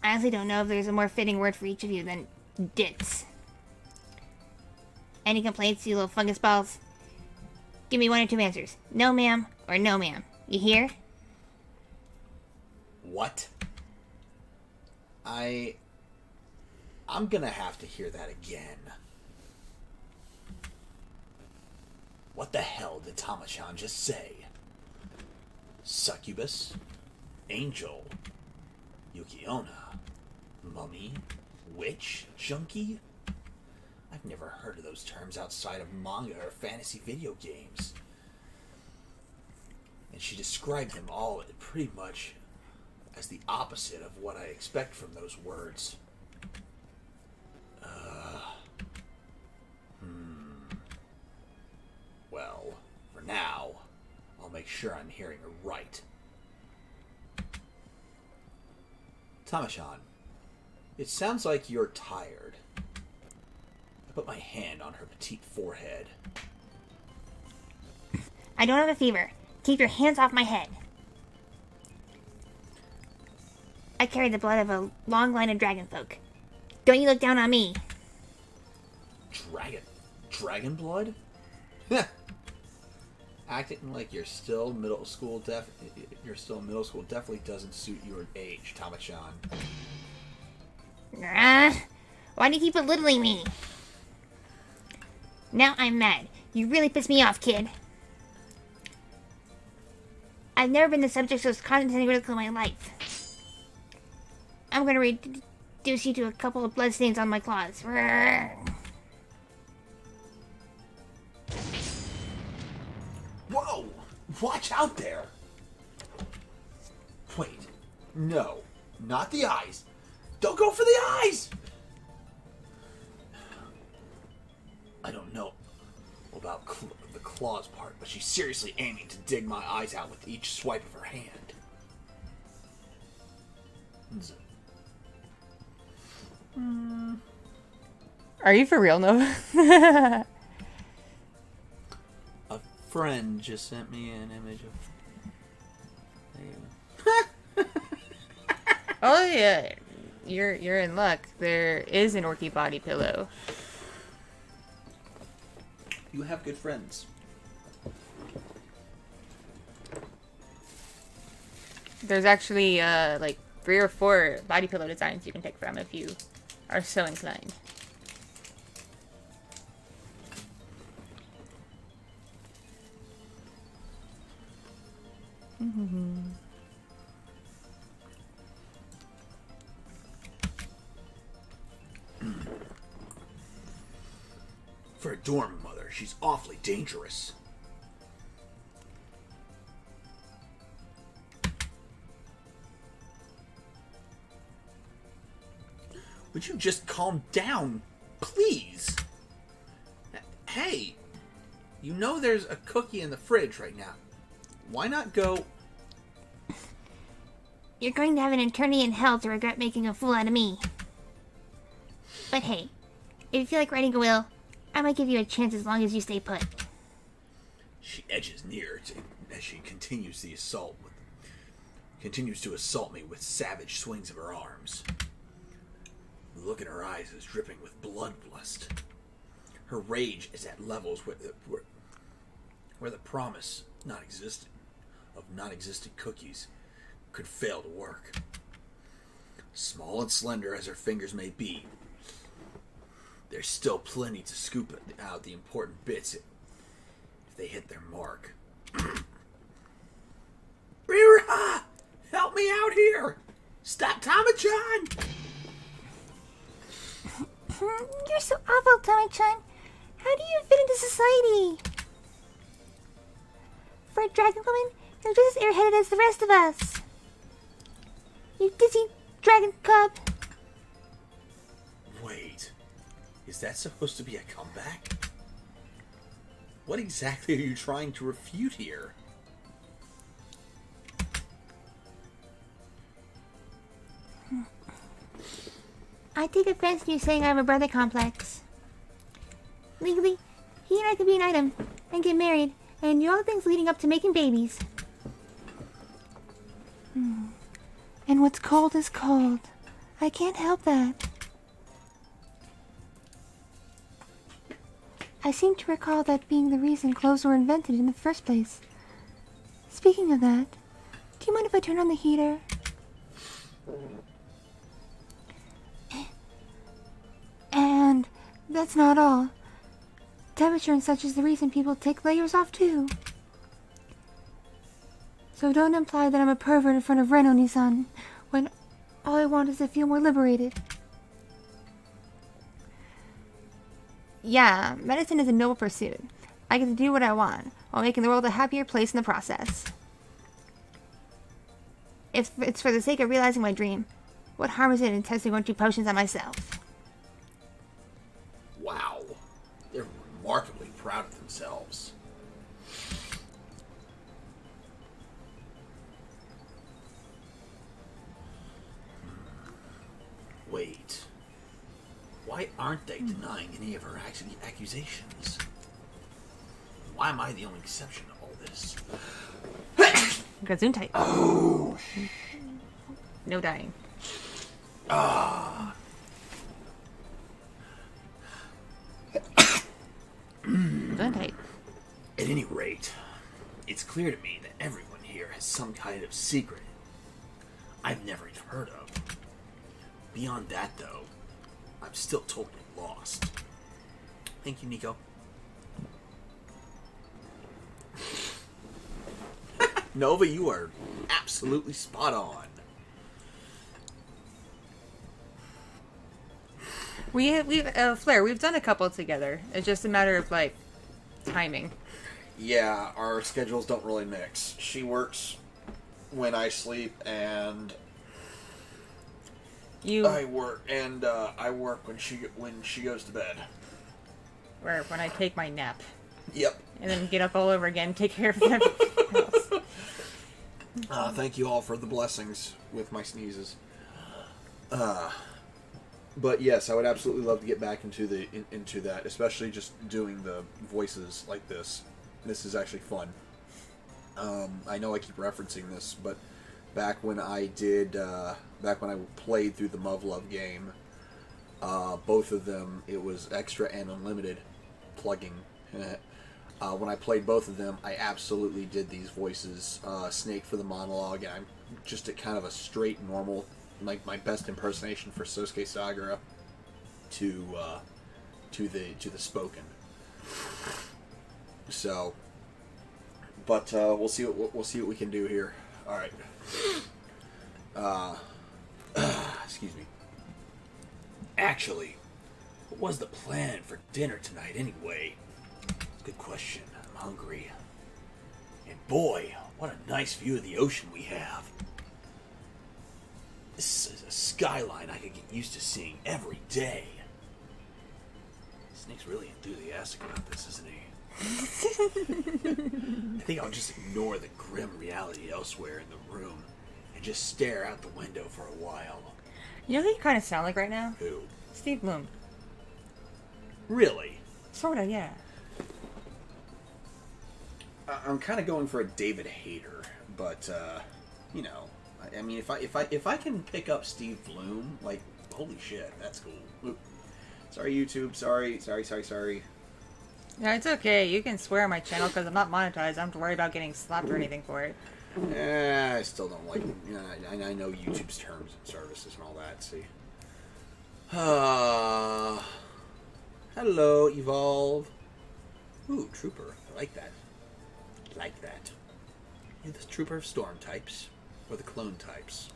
Speaker 4: I honestly don't know if there's a more fitting word for each of you than ditz. Any complaints, you little fungus balls? Give me one or two answers. No, ma'am, or no, ma'am. You hear?
Speaker 3: What? I'm gonna have to hear that again. What the hell did Tama-chan just say? Succubus? Angel? Yukiona? Mummy? Witch? Junkie? I've never heard of those terms outside of manga or fantasy video games. And she described them all pretty much as the opposite of what I expect from those words. Well, for now, I'll make sure I'm hearing her right. Tama-chan, it sounds like you're tired. I put my hand on her petite forehead.
Speaker 4: I don't have a fever. Keep your hands off my head. I carry the blood of a long line of dragon folk. Don't you look down on me.
Speaker 3: Dragon blood? Acting like you're still middle school definitely doesn't suit your age, Tama-chan.
Speaker 4: Why do you keep belittling me? Now I'm mad. You really pissed me off, kid. I've never been the subject of condescending ridicule in my life. I'm gonna reduce you to a couple of bloodstains on my claws.
Speaker 3: Whoa! Watch out there! Wait. No. Not the eyes. Don't go for the eyes! I don't know about the claws part, but she's seriously aiming to dig my eyes out with each swipe of her hand.
Speaker 1: Are you for real, Nova?
Speaker 3: A friend just sent me an image of...
Speaker 1: Oh yeah, you're in luck. There is an orky body pillow.
Speaker 3: You have good friends.
Speaker 1: There's actually like 3 or 4 body pillow designs you can pick from if you are so inclined.
Speaker 3: For a dorm mother, she's awfully dangerous. Would you just calm down, please? Hey, you know there's a cookie in the fridge right now. Why not go...
Speaker 4: You're going to have an eternity in hell to regret making a fool out of me. But hey, if you feel like writing a will, I might give you a chance as long as you stay put.
Speaker 3: She edges near as she continues to assault me with savage swings of her arms. The look in her eyes is dripping with bloodlust. Her rage is at levels where the promise of non-existent cookies could fail to work. Small and slender as her fingers may be, there's still plenty to scoop out the important bits if they hit their mark. Rira! Help me out here! Stop Tama-chan!
Speaker 4: You're so awful, Tommy-chan. How do you fit into society? For a dragon woman, you're just as airheaded as the rest of us. You dizzy dragon cub.
Speaker 3: Wait, is that supposed to be a comeback? What exactly are you trying to refute here?
Speaker 4: I take offense to you saying I have a brother complex. Legally, he and I could be an item and get married and do all the things leading up to making babies. And what's cold is cold. I can't help that. I seem to recall that being the reason clothes were invented in the first place. Speaking of that, do you mind if I turn on the heater? And that's not all. Temperature and such is the reason people take layers off too. So don't imply that I'm a pervert in front of Ren-Oni-san, when all I want is to feel more liberated. Yeah, medicine is a noble pursuit. I get to do what I want, while making the world a happier place in the process. If it's for the sake of realizing my dream, what harm is it in testing 1 or 2 potions on myself?
Speaker 3: Wow. They're remarkably proud of themselves. Wait. Why aren't they denying any of her accusations? Why am I the only exception to all this?
Speaker 1: Gazoon type. Oh. No dying. Gazoon type.
Speaker 3: At any rate, it's clear to me that everyone here has some kind of secret I've never even heard of. Beyond that, though, I'm still totally lost. Thank you, Nico. Nova, you are absolutely spot on.
Speaker 1: Flair, we've done a couple together. It's just a matter of, like, timing.
Speaker 3: Yeah, our schedules don't really mix. She works when I sleep, and I work when she goes to bed.
Speaker 1: Or when I take my nap.
Speaker 3: Yep.
Speaker 1: And then get up all over again, take care of everything else.
Speaker 3: Thank you all for the blessings with my sneezes. But yes, I would absolutely love to get back into that, especially just doing the voices like this. This is actually fun. I know I keep referencing this, but back when I played through the Muv-Luv game, both of them, it was extra and unlimited plugging. When I played both of them, I absolutely did these voices. Snake for the monologue, and I'm just at kind of a straight, normal, like my best impersonation for Sosuke Sagara to the spoken. So, but we'll see what we can do here. All right. Excuse me. Actually, what was the plan for dinner tonight anyway? Good question. I'm hungry. And boy, what a nice view of the ocean we have. This is a skyline I could get used to seeing every day. Snake's really enthusiastic about this, isn't he? I think I'll just ignore the grim reality elsewhere in the room and just stare out the window for a while.
Speaker 1: You know who you kind of sound like right now?
Speaker 3: Who?
Speaker 1: Steve Bloom.
Speaker 3: Really?
Speaker 1: Sorta, yeah.
Speaker 3: I'm kind of going for a David Hayter, but you know, I mean, if I can pick up Steve Bloom, like, holy shit, that's cool. Oop. Sorry, YouTube. Sorry.
Speaker 1: Yeah, it's okay. You can swear on my channel because I'm not monetized. I don't have to worry about getting slapped or anything for it.
Speaker 3: I still don't like. I know YouTube's terms and services and all that. See. Hello, Evolve. Ooh, Trooper. I like that. You're the Trooper of Storm types, or the Clone types.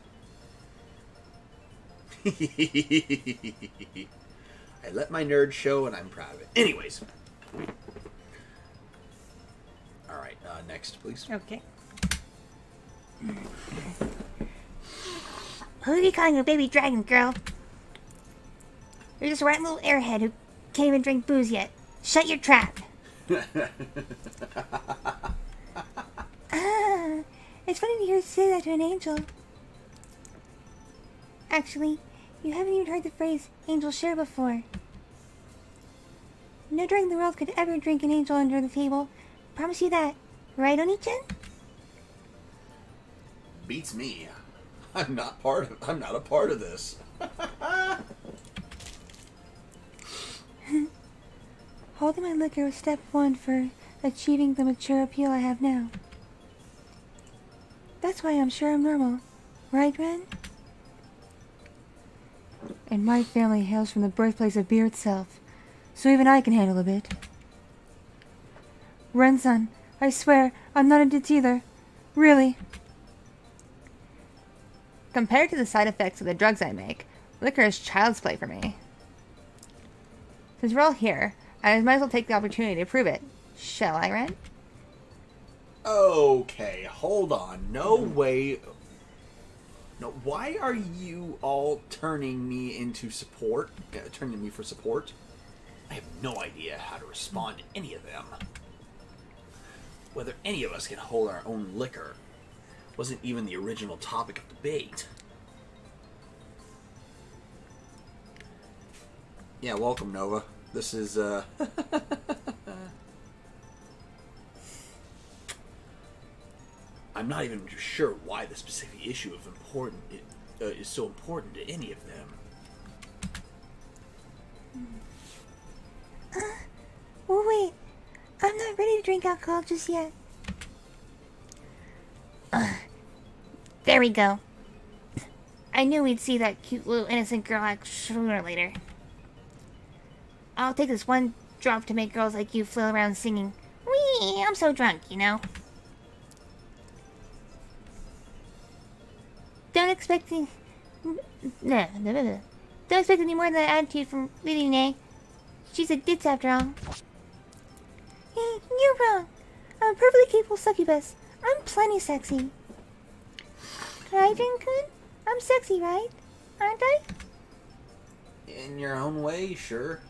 Speaker 3: I let my nerd show, and I'm proud of it. Anyways. Alright, next, please.
Speaker 1: Okay.
Speaker 4: Who are you calling a baby dragon, girl? You're just a right little airhead who can't even drink booze yet. Shut your trap. It's funny to hear you say that to an angel. Actually, you haven't even heard the phrase angel share before. No drug in the world could ever drink an angel under the table, Promise you that. Right, Oni-chan?
Speaker 3: Beats me. I'm not a part of this.
Speaker 4: Holding my liquor was step one for achieving the mature appeal I have now. That's why I'm sure I'm normal. Right, Ren? And my family hails from the birthplace of beer itself, so even I can handle a bit. Ren-san, I swear, I'm not a ditz either. Really. Compared to the side effects of the drugs I make, liquor is child's play for me. Since we're all here, I might as well take the opportunity to prove it. Shall I, Ren?
Speaker 3: Okay, hold on. No way. No, why are you all turning me into support? Turning me for support? I have no idea how to respond to any of them. Whether any of us can hold our own liquor wasn't even the original topic of debate. Yeah, welcome, Nova. This is, I'm not even sure why the specific issue of is so important to any of them.
Speaker 4: Oh, wait. I'm not ready to drink alcohol just yet. There we go. I knew we'd see that cute little innocent girl act sooner or later. I'll take this one drop to make girls like you flail around singing, "Wee, I'm so drunk," you know? Don't expect any... No. Don't expect any more than that attitude from Lady Nay. She's a ditz after all. You're wrong. I'm a perfectly capable succubus. I'm plenty sexy. Right, Jin-kun? I'm sexy, right? Aren't I?
Speaker 3: In your own way, sure.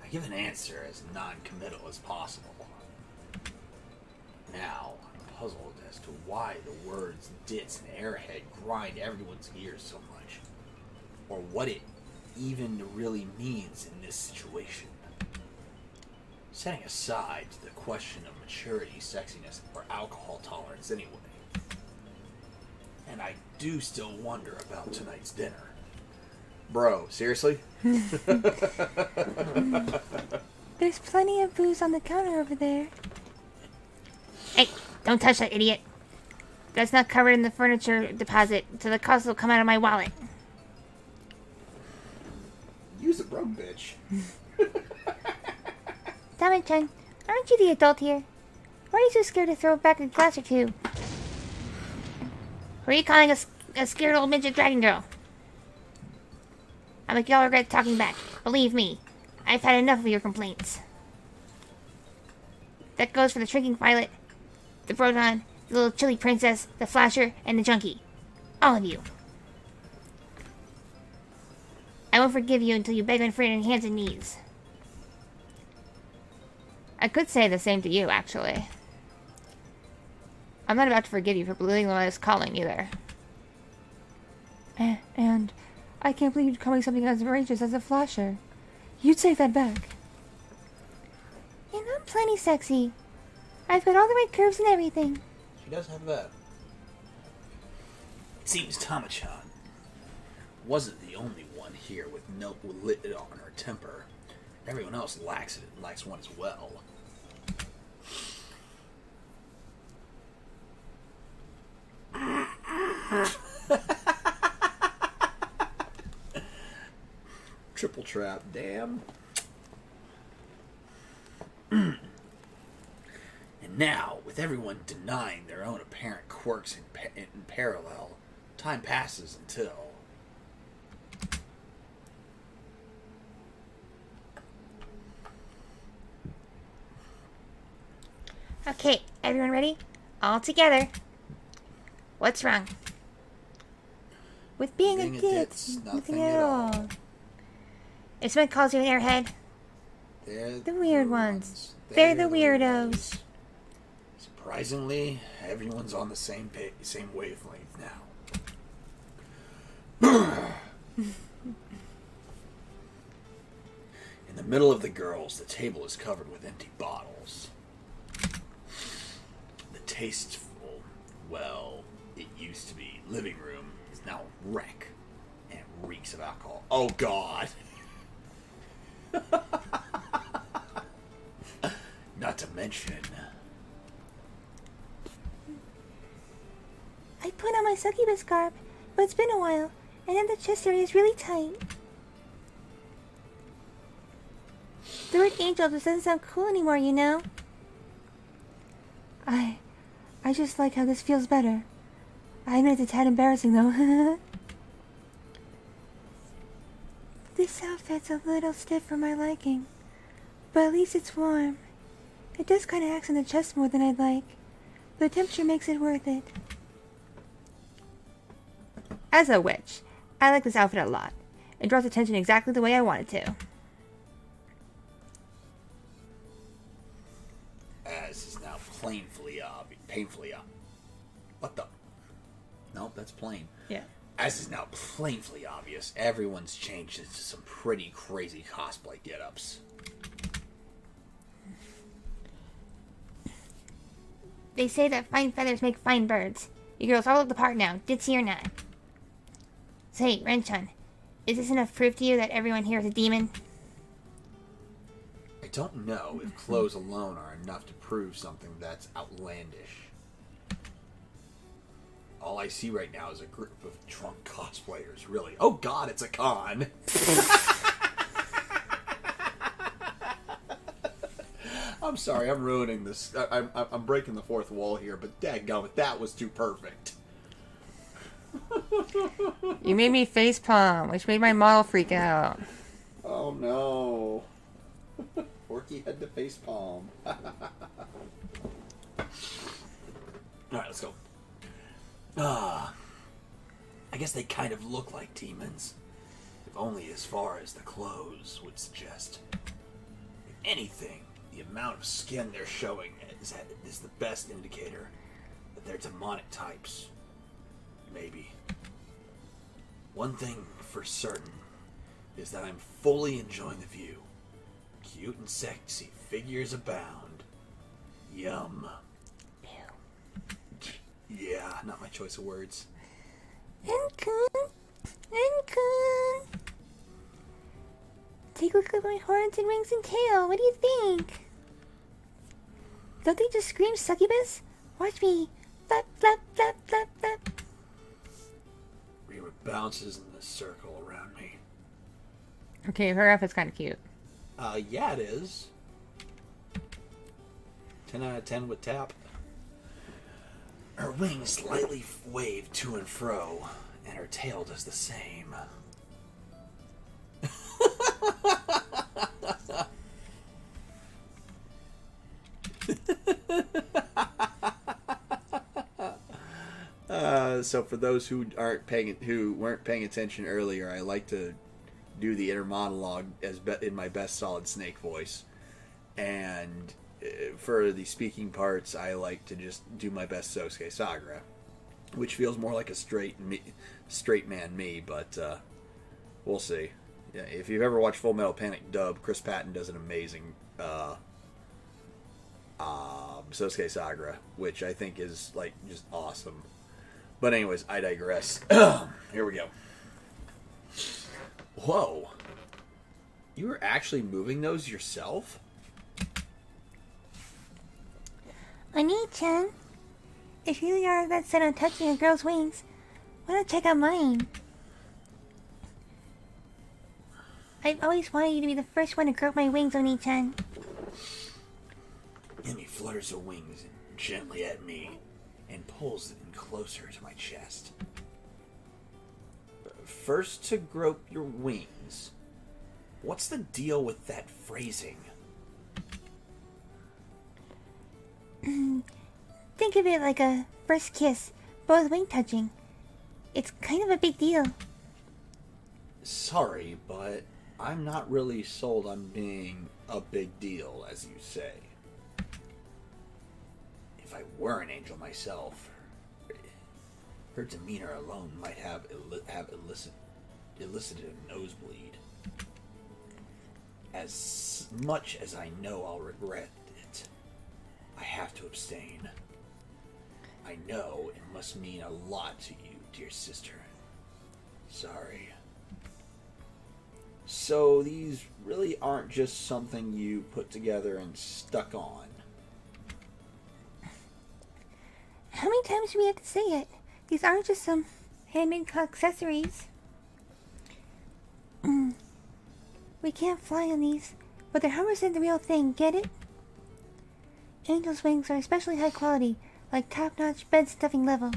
Speaker 3: I give an answer as non-committal as possible. Now, I'm puzzled as to why the words ditz and airhead grind everyone's ears so much. Or what it even really means in this situation. Setting aside the question of maturity, sexiness, or alcohol tolerance anyway. And I do still wonder about tonight's dinner. Bro, seriously?
Speaker 4: There's plenty of booze on the counter over there. Hey, don't touch that, idiot. That's not covered in the furniture deposit, so the cost will come out of my wallet.
Speaker 3: Use a broke bitch.
Speaker 4: Damn-chan, aren't you the adult here? Why are you so scared to throw back a glass or two? Who are you calling a scared old midget dragon girl? I make y'all regret talking back. Believe me, I've had enough of your complaints. That goes for the shrinking violet, the Proton, the little chilly princess, the flasher, and the junkie. All of you. I won't forgive you until you beg on your hands and knees. I could say the same to you, actually. I'm not about to forgive you for believing what I was calling either. And I can't believe you'd call me something as outrageous as a flasher. You'd take that back. And I'm plenty sexy. I've got all the right curves and everything.
Speaker 3: She does have that. It seems Tama-chan wasn't the only one here with no lit on her temper. Everyone else lacks it and lacks one as well. Triple trap, damn. And now, with everyone denying their own apparent quirks in parallel, time passes until...
Speaker 4: Okay, everyone ready? All together. What's wrong? With being a ditz, nothing at all. If someone calls you an airhead,
Speaker 3: they're
Speaker 4: the weird ones. They're the weirdos.
Speaker 3: Surprisingly, everyone's on the same wavelength now. In the middle of the girls, the table is covered with empty bottles. tasteful, well, it used to be living room is now a wreck and reeks of alcohol. Oh, God. Not to mention...
Speaker 4: I put on my succubus garb, but it's been a while, and then the chest area is really tight. The word angel just doesn't sound cool anymore, you know? I just like how this feels better. I admit it's a tad embarrassing, though. This outfit's a little stiff for my liking, but at least it's warm. It does kind of acts on the chest more than I'd like, but the temperature makes it worth it.
Speaker 1: As a witch, I like this outfit a lot. It draws attention exactly the way I want it to.
Speaker 3: As is now painfully obvious. What the? Nope, that's plain.
Speaker 1: Yeah.
Speaker 3: As is now plainly obvious, everyone's changed into some pretty crazy cosplay get-ups.
Speaker 4: They say that fine feathers make fine birds. You girls all look the part now, ditzy or not. Say, Renchun, is this enough proof to you that everyone here is a demon?
Speaker 3: I don't know if clothes alone are enough to prove something that's outlandish. All I see right now is a group of drunk cosplayers, really. Oh God, it's a con! I'm sorry, I'm ruining this. I'm breaking the fourth wall here, but dadgummit, that was too perfect.
Speaker 1: You made me facepalm, which made my model freak out.
Speaker 3: Oh no. Forky had to facepalm. Alright, let's go. I guess they kind of look like demons. If only as far as the clothes would suggest. If anything, the amount of skin they're showing is the best indicator that they're demonic types. Maybe. One thing for certain is that I'm fully enjoying the view. Cute and sexy figures abound. Yum. Yeah, not my choice of words.
Speaker 4: Enkun! Take a look at my horns and wings and tail. What do you think? Don't they just scream succubus? Watch me. Flap, flap, flap, flap, flap.
Speaker 3: Reba bounces in the circle around me.
Speaker 1: Okay, her outfit's kind of cute.
Speaker 3: Yeah, it is. 10 out of 10 with tap. Her wings slightly wave to and fro, and her tail does the same. So for those who weren't paying attention earlier, I like to do the inner monologue in my best Solid Snake voice, and for the speaking parts, I like to just do my best Sosuke Sagara, which feels more like a straight man me, but we'll see. Yeah, if you've ever watched Full Metal Panic dub, Chris Patton does an amazing Sosuke Sagara, which I think is like just awesome. But anyways, I digress. Here we go. Whoa. You were actually moving those yourself?
Speaker 4: Oni-chan, if you really are that set on touching a girl's wings, why not check out mine? I've always wanted you to be the first one to grow my wings, Oni-chan.
Speaker 3: Emmy flutters her wings gently at me and pulls them closer to my chest. First to grope your wings. What's the deal with that phrasing?
Speaker 4: Think of it like a first kiss, both wing touching. It's kind of a big deal.
Speaker 3: Sorry, but I'm not really sold on being a big deal, as you say. If I were an angel myself, her demeanor alone might have elicited a nosebleed. As much as I know I'll regret it, I have to abstain.
Speaker 2: I know it must mean a lot to you, dear sister. Sorry. So these really aren't just something you put together and stuck on.
Speaker 4: How many times do we have to say it? These aren't just some handmade accessories. We can't fly on these, but they're 100% the real thing, get it? Angel's wings are especially high quality, like top-notch bed stuffing level.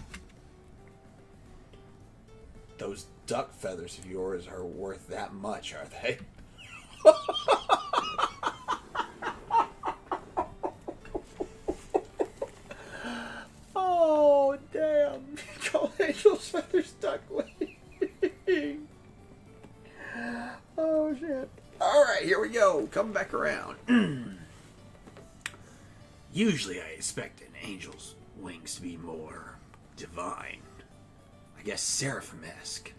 Speaker 2: Those duck feathers of yours are worth that much, are they? Oh, damn. You call Angel's feathers duck wings. Oh, shit. Alright, here we go. Come back around. Usually I expect an angel's wings to be more divine. I guess seraphim-esque.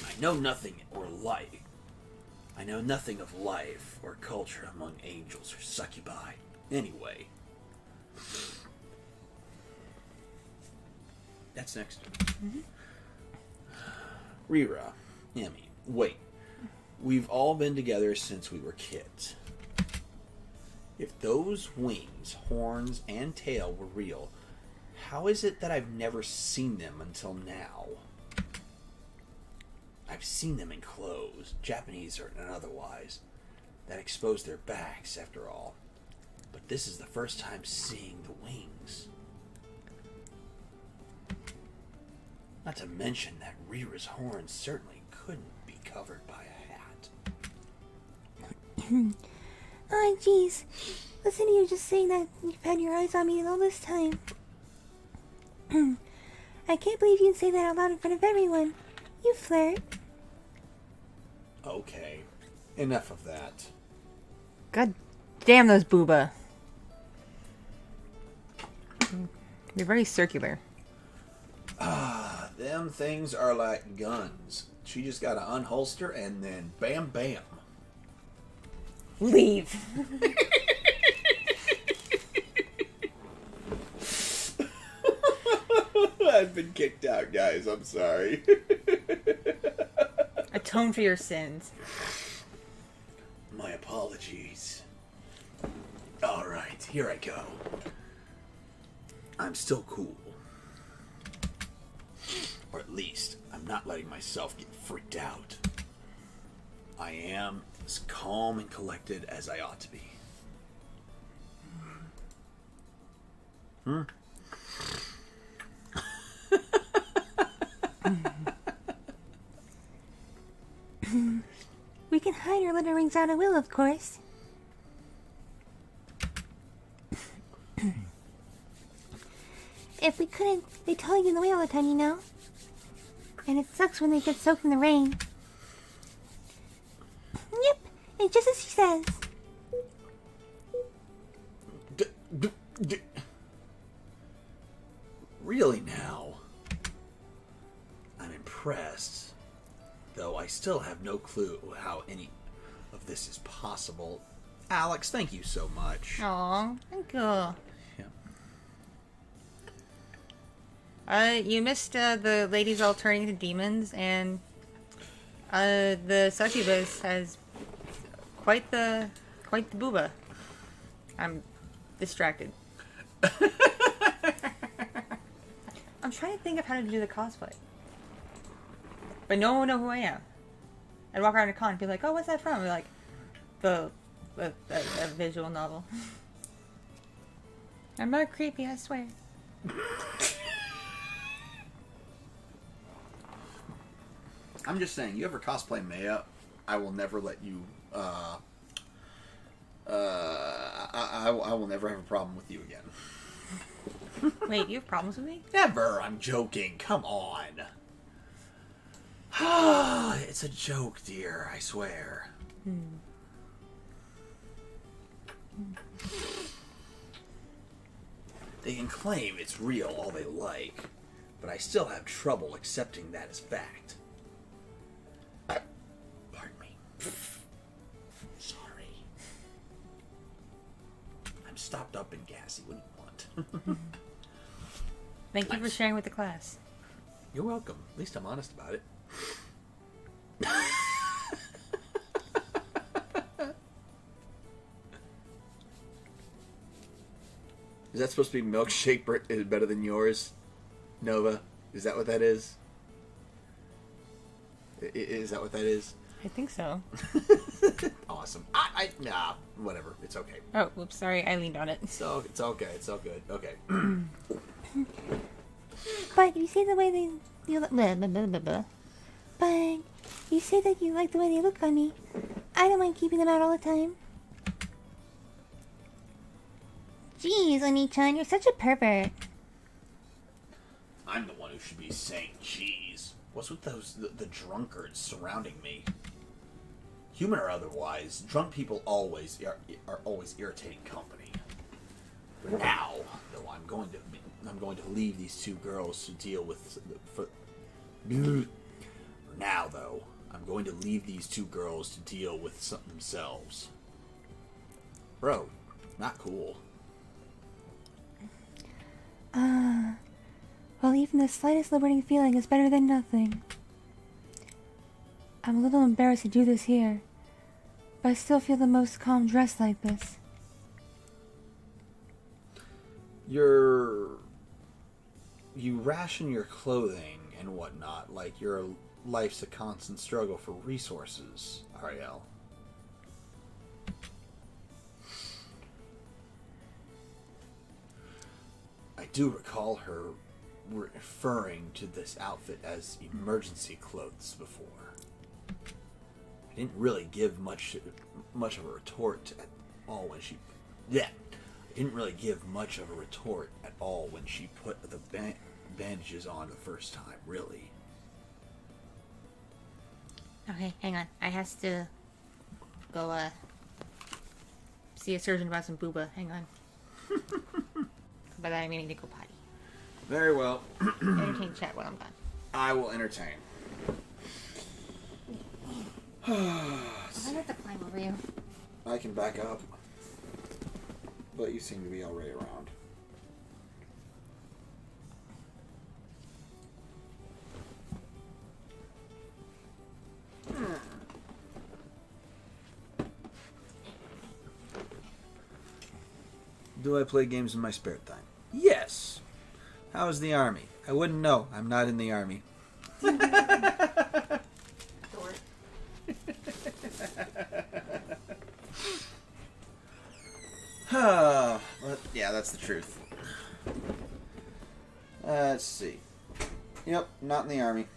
Speaker 2: I know nothing of life or culture among angels or succubi. Anyway. That's next. Rira, Emmy, wait. We've all been together since we were kids. If those wings, horns, and tail were real, how is it that I've never seen them until now? I've seen them in clothes, Japanese or otherwise, that expose their backs, after all. But this is the first time seeing the wings. Not to mention that Rira's horns certainly couldn't be covered by a hat.
Speaker 4: Oh, jeez. Listen to you just saying that you've had your eyes on me all this time. I can't believe you'd say that out loud in front of everyone. You flirt.
Speaker 2: Okay, enough of that.
Speaker 1: God damn those booba. They're very circular.
Speaker 2: Them things are like guns. She just gotta unholster and then bam bam.
Speaker 1: Leave.
Speaker 2: I've been kicked out, guys. I'm sorry.
Speaker 1: Atone for your sins.
Speaker 2: My apologies. Alright, here I go. I'm still cool. Or at least, I'm not letting myself get freaked out. I am as calm and collected as I ought to be.
Speaker 4: We can hide our little rings out at will, of course. If we couldn't, they'd tell you in the way all the time, you know? And it sucks when they get soaked in the rain. Yep, it's just as she says.
Speaker 2: Really now? I'm impressed. Though I still have no clue how any of this is possible. Alex, thank you so much.
Speaker 1: Aw, thank you.
Speaker 2: Yeah.
Speaker 1: You missed the ladies all turning into demons, and the succubus has quite the booba. I'm distracted. I'm trying to think of how to do the cosplay, but no one will know who I am. I'd walk around a con and be like, "Oh, what's that from?" Be like, a visual novel. I'm not creepy, I swear.
Speaker 2: I'm just saying, you ever cosplay Maya, I will never let you, I will never have a problem with you again.
Speaker 1: Wait, you have problems with me?
Speaker 2: Never, I'm joking, come on. It's a joke, dear, I swear. They can claim it's real all they like, but I still have trouble accepting that as fact. Pardon me. Sorry. I'm
Speaker 3: I'm stopped up and gassy. What do you want?
Speaker 1: Thank you for sharing with the class.
Speaker 3: You're welcome. At least I'm honest about it. Is that supposed to be milkshake is better than yours, Nova? Is that what that is? Is that what that is?
Speaker 1: I think so.
Speaker 3: Awesome. Nah, whatever. It's okay.
Speaker 1: Oh, whoops, sorry, I leaned on it.
Speaker 3: So it's okay. It's all good. Okay.
Speaker 4: But you see the way you look. Blah, blah, blah, blah, blah. But you say that you like the way they look on me. I don't mind keeping them out all the time. Jeez, Oni-chan, you're such a pervert.
Speaker 3: I'm the one who should be saying cheese. What's with the drunkards surrounding me? Human or otherwise, drunk people always are always irritating company. But now, though, I'm going to leave these two girls to deal with now, though, I'm going to leave these two girls to deal with something themselves. Bro, not cool.
Speaker 4: Well, even the slightest liberating feeling is better than nothing. I'm a little embarrassed to do this here, but I still feel the most calm dressed like this.
Speaker 3: You ration your clothing and whatnot, like your life's a constant struggle for resources, Ariel. I do recall her referring to this outfit as emergency clothes before. I didn't really give much of a retort at all when she... Yeah. I didn't really give much of a retort at all when she put the bandages on the first time, really.
Speaker 1: Okay, hang on. I has to go, see a surgeon about some booba. Hang on. By that I mean I need to go potty.
Speaker 3: Very well.
Speaker 1: Entertain chat while I'm gone.
Speaker 3: I will entertain.
Speaker 1: I have to climb over you.
Speaker 3: I can back up. But you seem to be already around. Do I play games in my spare time? Yes. How's the army? I wouldn't know. I'm not in the army. Yeah, that's the truth. Let's see. Yep, not in the army.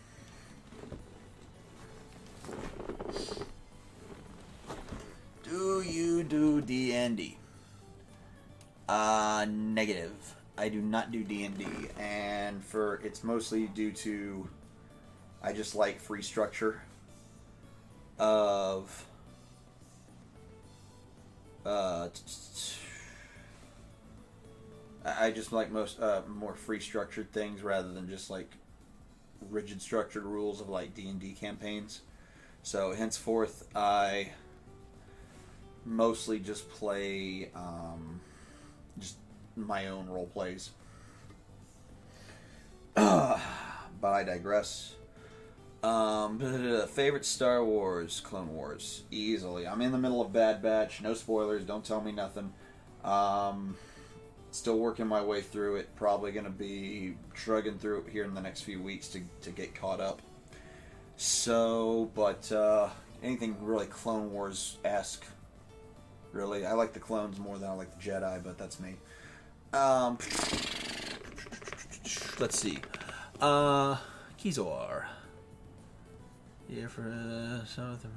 Speaker 3: Do you do D&D? Negative. I do not do D&D, and it's mostly due to I just like free structure of I just like more free structured things rather than just like rigid structured rules of like D&D campaigns. So henceforth I mostly just play just my own role plays. But I digress. Favorite Star Wars, Clone Wars, easily. I'm in the middle of Bad Batch. No spoilers. Don't tell me nothing. Still working my way through it. Probably going to be trudging through it here in the next few weeks to get caught up. So, but anything really Clone Wars-esque. Really, I like the clones more than I like the Jedi, but that's me. Let's see. Kizor. Here for some of the...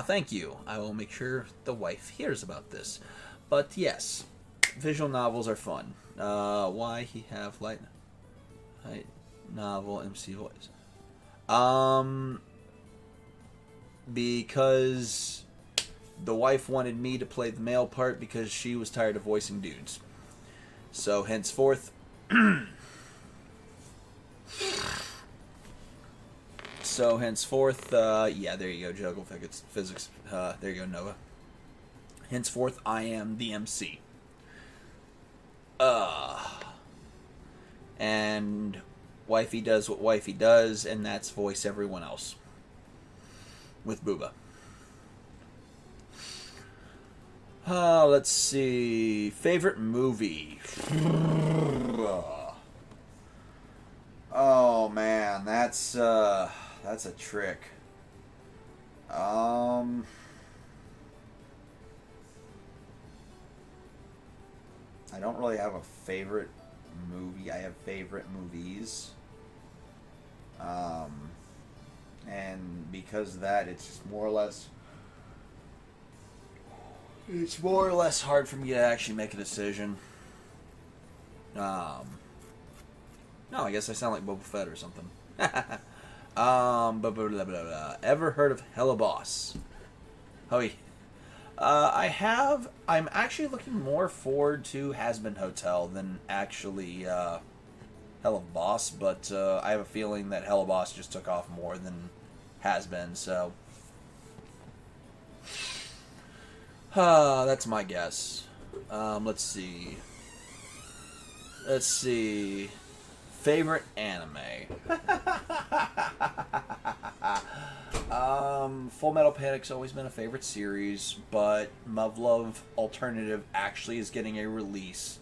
Speaker 3: thank you. I will make sure the wife hears about this. But yes, visual novels are fun. Why he have light novel MC voice? Because the wife wanted me to play the male part because she was tired of voicing dudes. So henceforth, yeah, there you go, juggle physics. There you go, Nova. Henceforth, I am the MC. And wifey does what wifey does, and that's voice everyone else. With Booba. Let's see. Favorite movie. Oh man, that's a trick. I don't really have a favorite movie. I have favorite movies. And because of that, it's more or less hard for me to actually make a decision. No, I guess I sound like Boba Fett or something. Blah, blah, blah, blah. Ever heard of Hella Boss? Oh, yeah. I have. I'm actually looking more forward to Husband Hotel than actually Hella Boss, but I have a feeling that Hella Boss just took off more than has been, so that's my guess. Let's see. Favorite anime. Full Metal Panic's always been a favorite series, but Muv-Luv Alternative actually is getting a release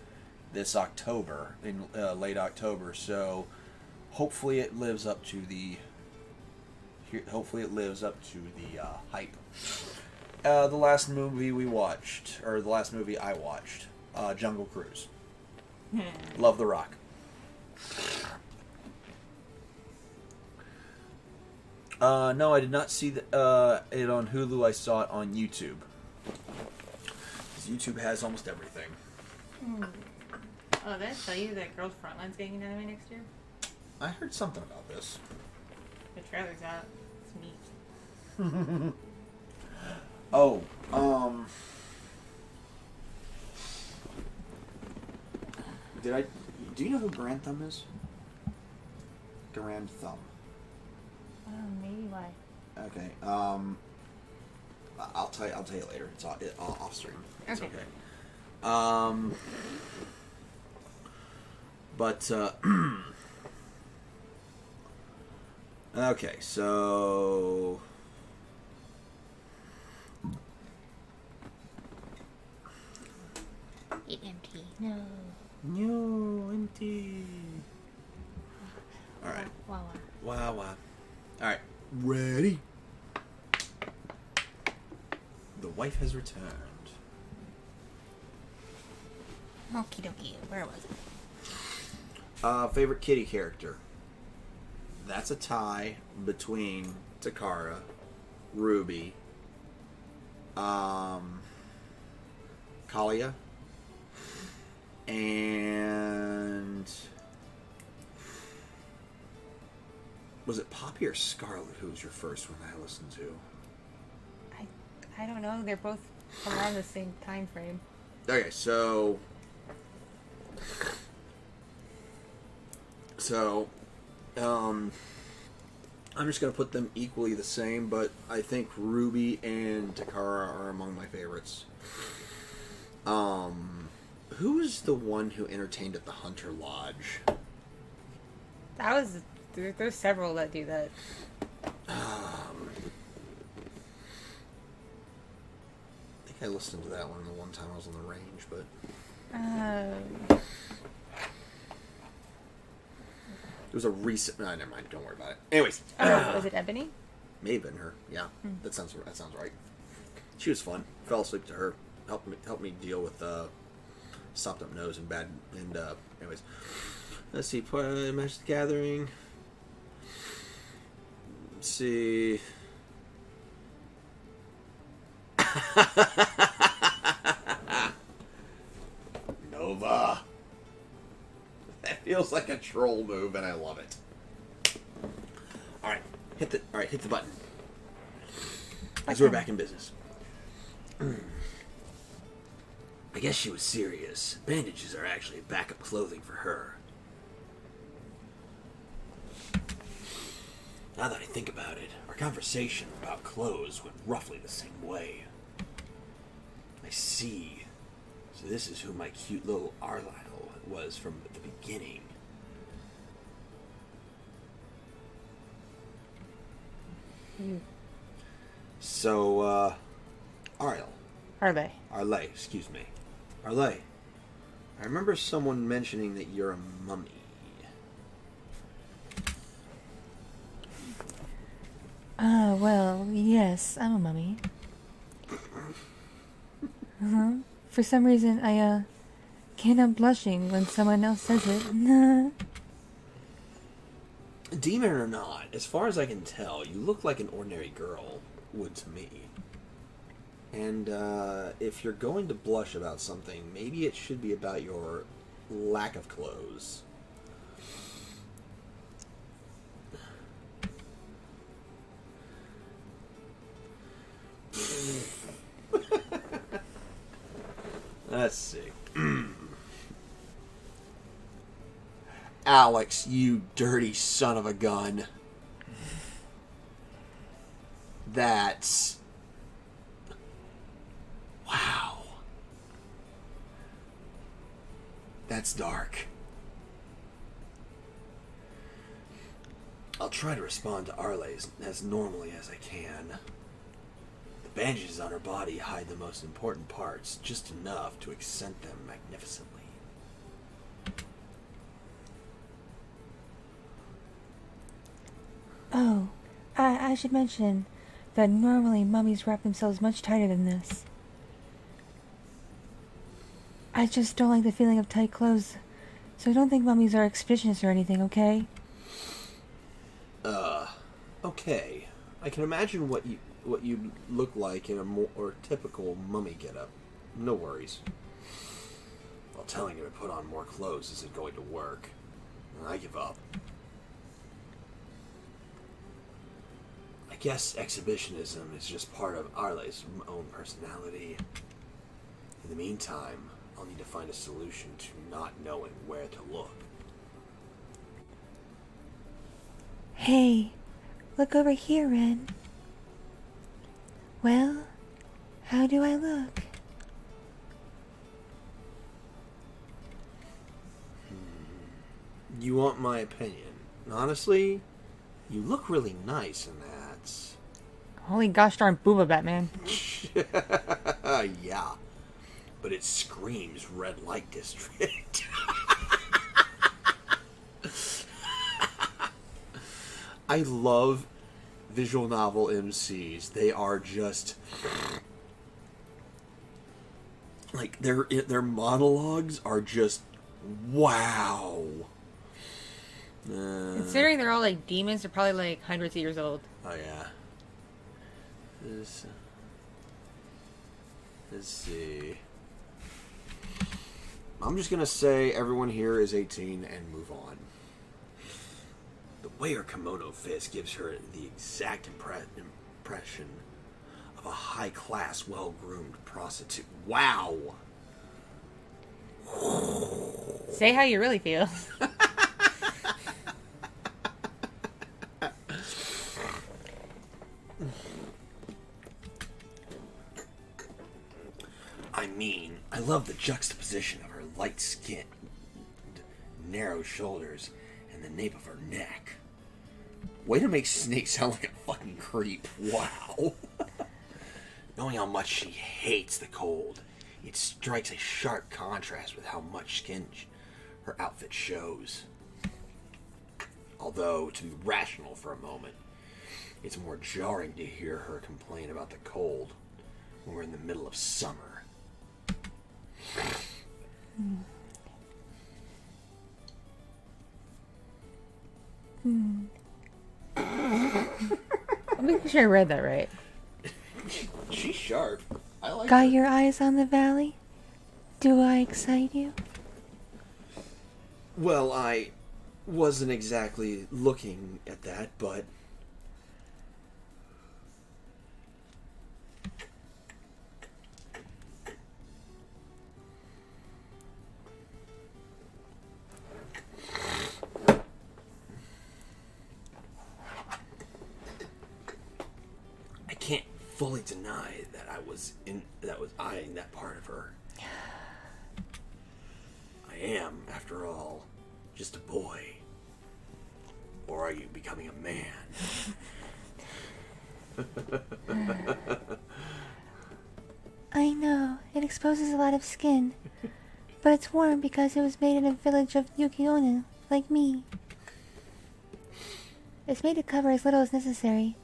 Speaker 3: this October, in late October, so hopefully it lives up to the hype. The last movie I watched, Jungle Cruise. Love The Rock. No, I did not see it on Hulu. I saw it on YouTube. 'Cause YouTube has almost everything.
Speaker 1: Oh, did I tell you that Girls Frontline's getting an anime next year?
Speaker 3: I heard something about this.
Speaker 1: The trailer's out. It's neat.
Speaker 3: Oh, do you know who Grand Thumb is? Grand Thumb.
Speaker 1: Oh, maybe why.
Speaker 3: Okay. I'll tell you later. It's off stream. It's okay. But okay, so
Speaker 4: It empty. No.
Speaker 3: no empty. All right.
Speaker 4: Wow.
Speaker 3: Wow. All right. Ready? The wife has returned.
Speaker 4: Okie dokie. Where was it?
Speaker 3: Favorite Kitti character. That's a tie between Takara, Ruby, Kalia, and was it Poppy or Scarlet who was your first one I listened to?
Speaker 1: I don't know. They're both around the same time frame.
Speaker 3: Okay, so I'm just gonna put them equally the same, but I think Ruby and Takara are among my favorites. Who was the one who entertained at the Hunter Lodge?
Speaker 1: There's several that do that.
Speaker 3: I think I listened to that one the one time I was on the range, but it was a recent. No, never mind. Don't worry about it. Anyways,
Speaker 1: Was it Ebony?
Speaker 3: may have been her. Yeah, that sounds right. She was fun. Fell asleep to her. Helped me deal with stopped up nose and bad. And anyways, let's see. Magic the Gathering. Let's see. Nova. That feels like a troll move, and I love it. All right, hit the button. As we're back in business. I guess she was serious. Bandages are actually backup clothing for her. Now that I think about it, our conversation about clothes went roughly the same way. I see. So this is who my cute little Arlyle was from the beginning. So, Arle.
Speaker 1: Arle.
Speaker 3: Excuse me. Arle. I remember someone mentioning that you're a mummy.
Speaker 1: Well, yes, I'm a mummy. For some reason, I, can't help blushing when someone else says it.
Speaker 3: Demon or not, as far as I can tell, you look like an ordinary girl would to me. And, if you're going to blush about something, maybe it should be about your lack of clothes. Let's see. Alex, you dirty son of a gun. That's... Wow. That's dark. I'll try to respond to Arle as normally as I can. The bandages on her body hide the most important parts, just enough to accent them magnificently.
Speaker 1: Oh, I should mention that normally mummies wrap themselves much tighter than this. I just don't like the feeling of tight clothes, so don't think mummies are exhibitionist or anything, okay?
Speaker 3: Okay. I can imagine what you look like in a more typical mummy getup. No worries. While telling her to put on more clothes isn't going to work. I give up. I guess exhibitionism is just part of Arle's own personality. In the meantime, I'll need to find a solution to not knowing where to look.
Speaker 1: Hey, look over here, Ren. Well, how do I look?
Speaker 3: You want my opinion? Honestly, you look really nice in that.
Speaker 1: Holy gosh darn booba, Batman.
Speaker 3: Yeah. But it screams red light district. I love visual novel MCs. They are just like their monologues are just wow.
Speaker 1: Considering they're all like demons, they're probably like hundreds of years old.
Speaker 3: Oh yeah. Let's see. I'm just gonna say everyone here is 18 and move on. The way her kimono fits gives her the exact impression of a high-class, well-groomed prostitute. Wow!
Speaker 1: Say how you really feel.
Speaker 3: I mean, I love the juxtaposition of her light skin, narrow shoulders, and the nape of her neck. Way to make Snake sound like a fucking creep. Wow. Knowing how much she hates the cold, it strikes a sharp contrast with how much skin her outfit shows. Although, to be rational for a moment, it's more jarring to hear her complain about the cold when we're in the middle of summer.
Speaker 1: I'm making sure I read that right.
Speaker 3: She's sharp. I like
Speaker 1: Got
Speaker 3: her.
Speaker 1: your eyes on the valley? Do I excite you?
Speaker 3: Well, I wasn't exactly looking at that, but... I can't fully deny that that was eyeing that part of her. I am, after all, just a boy. Or are you becoming a man?
Speaker 4: I know, it exposes a lot of skin. But it's warm because it was made in a village of Yukiona, like me. It's made to cover as little as necessary,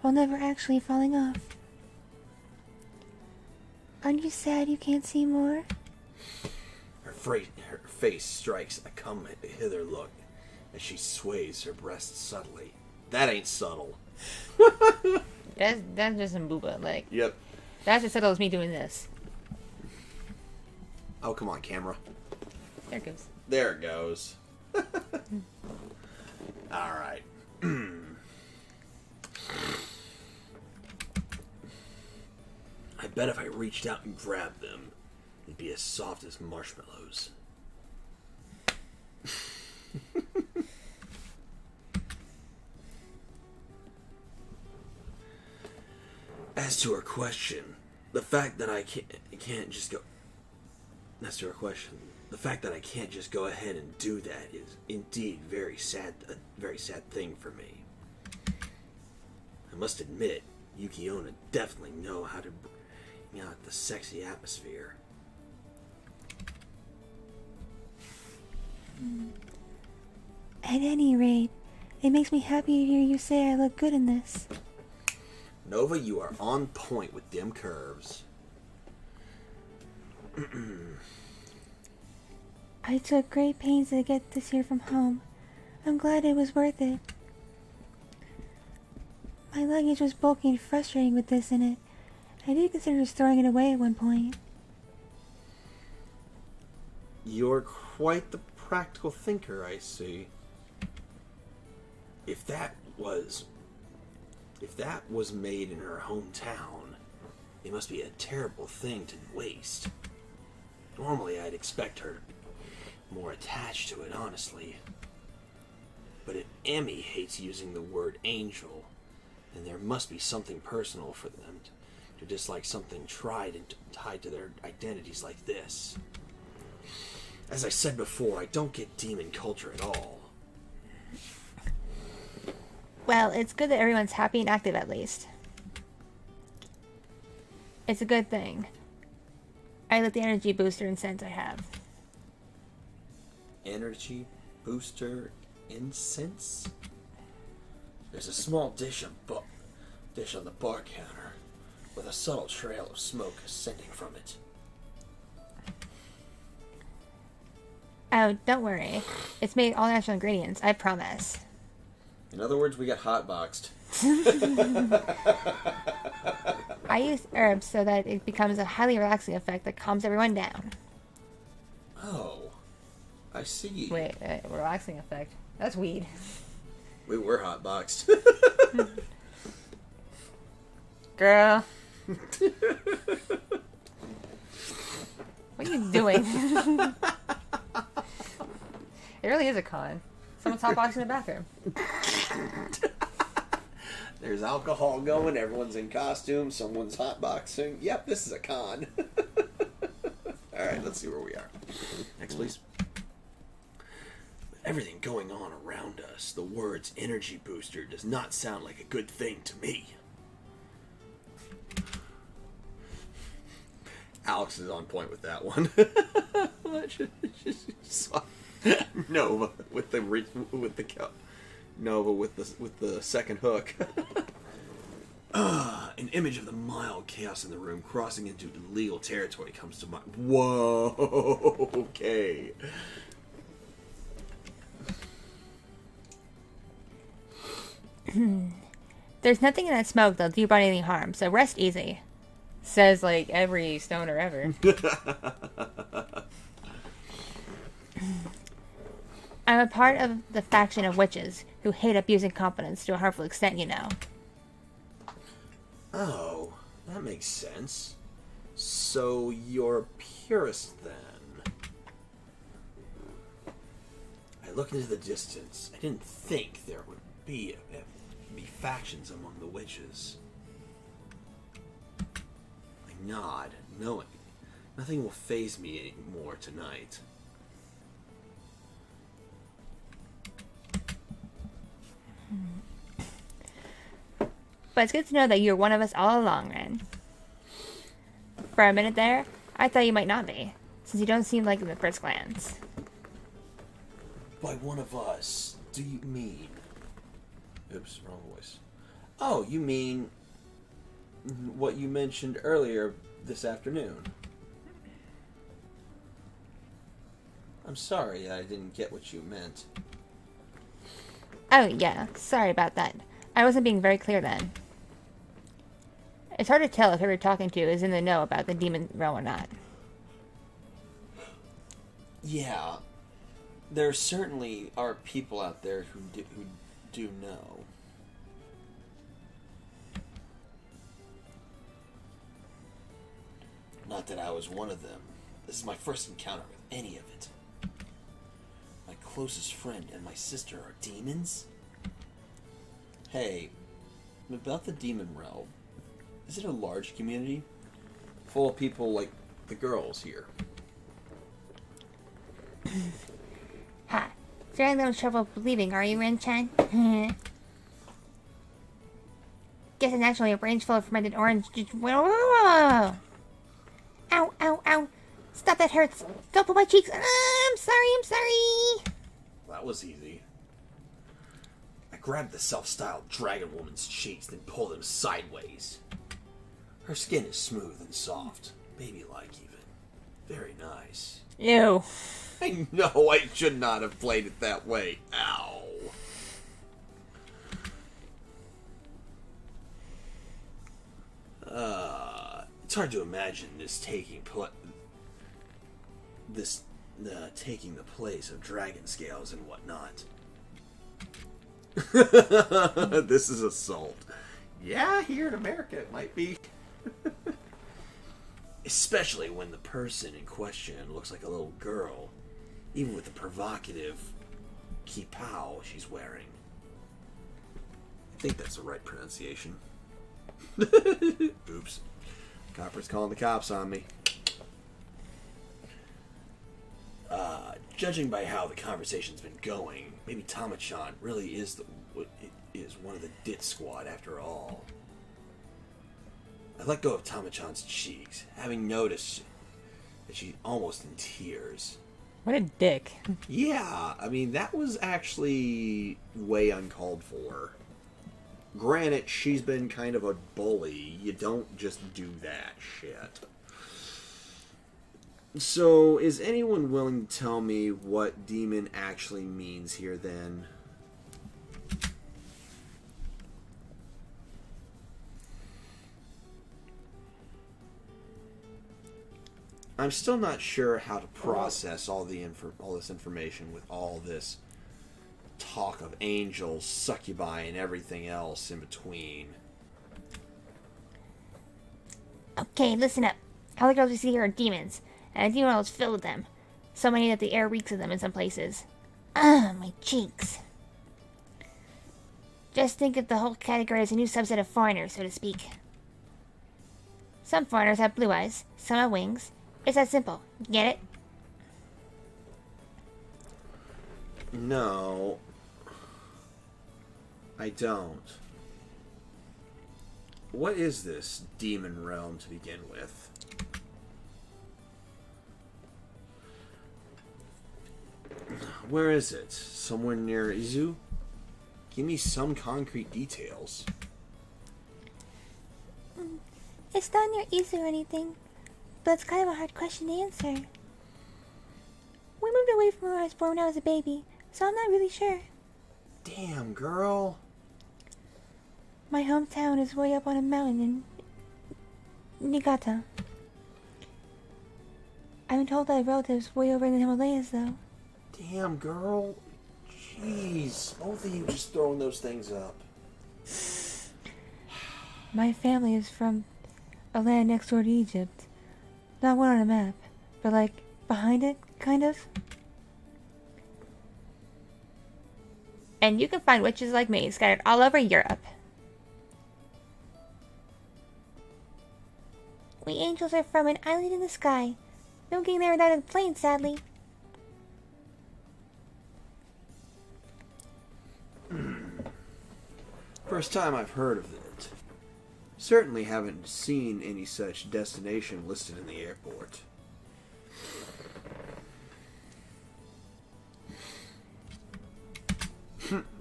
Speaker 4: while never actually falling off. Aren't you sad you can't see more?
Speaker 3: Her face strikes a come hither look as she sways her breasts subtly. That ain't subtle.
Speaker 1: That's just some booba. Like,
Speaker 3: Yep.
Speaker 1: that's as subtle as me doing this.
Speaker 3: Oh, come on, camera.
Speaker 1: There it goes.
Speaker 3: There it goes. Alright. I bet if I reached out and grabbed them, they'd be as soft as marshmallows. As to her question, the fact that I can't just go... As to her question, the fact that I can't just go ahead and do that is indeed a very sad thing for me. I must admit, Yukiona definitely know how to bring out the sexy atmosphere.
Speaker 4: At any rate, it makes me happy to hear you say I look good in this.
Speaker 3: Nova, you are on point with them curves.
Speaker 4: I took great pains to get this here from home. I'm glad it was worth it. My luggage was bulky and frustrating with this in it. I did consider just throwing it away at one point.
Speaker 3: You're quite the practical thinker, I see. If that was made in her hometown, it must be a terrible thing to waste. Normally, I'd expect her to be more attached to it, honestly. But if Emmy hates using the word angel, then there must be something personal for them to dislike something tried and tied to their identities like this. As I said before, I don't get demon culture at all.
Speaker 1: Well, it's good that everyone's happy and active at least. It's a good thing. I lit the energy booster incense I have.
Speaker 3: Energy booster incense? There's a small dish on the bar counter with a subtle trail of smoke ascending from it.
Speaker 1: Oh, don't worry. It's made all natural ingredients, I promise.
Speaker 3: In other words, we got hotboxed.
Speaker 1: I use herbs so that it becomes a highly relaxing effect that calms everyone down.
Speaker 3: Oh, I see.
Speaker 1: Wait, relaxing effect? That's weed.
Speaker 3: We were hotboxed.
Speaker 1: Girl. What are you doing? It really is a con. Someone's hotboxing the bathroom.
Speaker 3: There's alcohol going, everyone's in costume, someone's hotboxing. Yep, this is a con. Alright, let's see where we are. Next, please. With everything going on around us, the words energy booster does not sound like a good thing to me. Alex is on point with that one. Nova with the second hook. An image of the mild chaos in the room crossing into illegal territory comes to mind. Whoa, okay.
Speaker 1: There's nothing in that smoke that'll do you any harm, so rest easy. Says like every stoner ever. I'm a part of the faction of witches who hate abusing competence to a harmful extent, you know.
Speaker 3: Oh, that makes sense. So you're a purist then. I looked into the distance. I didn't think there would be factions among the witches. I nod, knowing. Nothing will faze me anymore tonight.
Speaker 4: But it's good to know that you're one of us all along, Ren. For a minute there, I thought you might not be, since you don't seem like it at first glance.
Speaker 3: By one of us, do you mean... Oops, wrong voice. Oh, you mean what you mentioned earlier this afternoon. I'm sorry I didn't get what you meant.
Speaker 4: Oh, yeah. Sorry about that. I wasn't being very clear then. It's hard to tell if who you're talking to is in the know about the demon realm or not.
Speaker 3: Yeah, there certainly are people out there who do know. Not that I was one of them. This is my first encounter with any of it. My closest friend and my sister are demons? Hey, about the demon realm, is it a large community? Full of people like the girls here?
Speaker 4: Ha! You're having no trouble believing, are you, Ren-chan? Guess it's naturally a range full of fermented orange. Whoa! Ow, ow, ow! Stop, that hurts! Don't pull my cheeks! I'm sorry!
Speaker 3: That was easy. I grabbed the self-styled dragon woman's cheeks, then pulled them sideways. Her skin is smooth and soft, baby-like even. Very nice.
Speaker 4: Ew.
Speaker 3: I know I should not have played it that way. Ow. It's hard to imagine this taking the place of dragon scales and whatnot. This is assault. Yeah, here in America it might be. Especially when the person in question looks like a little girl, even with the provocative kipao she's wearing. I think that's the right pronunciation. Oops. Copper's calling the cops on me. Judging by how the conversation's been going, maybe Tama-chan really is one of the dit squad after all. I let go of Tama-chan's cheeks, having noticed that she's almost in tears.
Speaker 1: What a dick.
Speaker 3: Yeah, I mean, that was actually way uncalled for. Granted, she's been kind of a bully. You don't just do that shit. So, is anyone willing to tell me what demon actually means here, then? I'm still not sure how to process all this information with all this talk of angels, succubi, and everything else in between.
Speaker 4: Okay, listen up. All the girls we see here are demons, and the demon world is filled with them. So many that the air reeks of them in some places. My cheeks. Just think of the whole category as a new subset of foreigners, so to speak. Some foreigners have blue eyes, some have wings. It's that simple. Get it?
Speaker 3: No, I don't. What is this demon realm to begin with? Where is it? Somewhere near Izu? Give me some concrete details.
Speaker 4: It's not near Izu or anything, but it's kind of a hard question to answer. We moved away from where I was born when I was a baby, so I'm not really sure.
Speaker 3: Damn, girl.
Speaker 4: My hometown is way up on a mountain in Niigata. I've been told that I have relatives way over in the Himalayas, though.
Speaker 3: Damn, girl. Jeez. Both of you just throwing those things up.
Speaker 1: My family is from a land next door to Egypt. Not one on a map, but like behind it, kind of.
Speaker 4: And you can find witches like me scattered all over Europe. We ain't angels are from an island in the sky. No getting there without a plane, sadly.
Speaker 3: First time I've heard of it. Certainly haven't seen any such destination listed in the airport.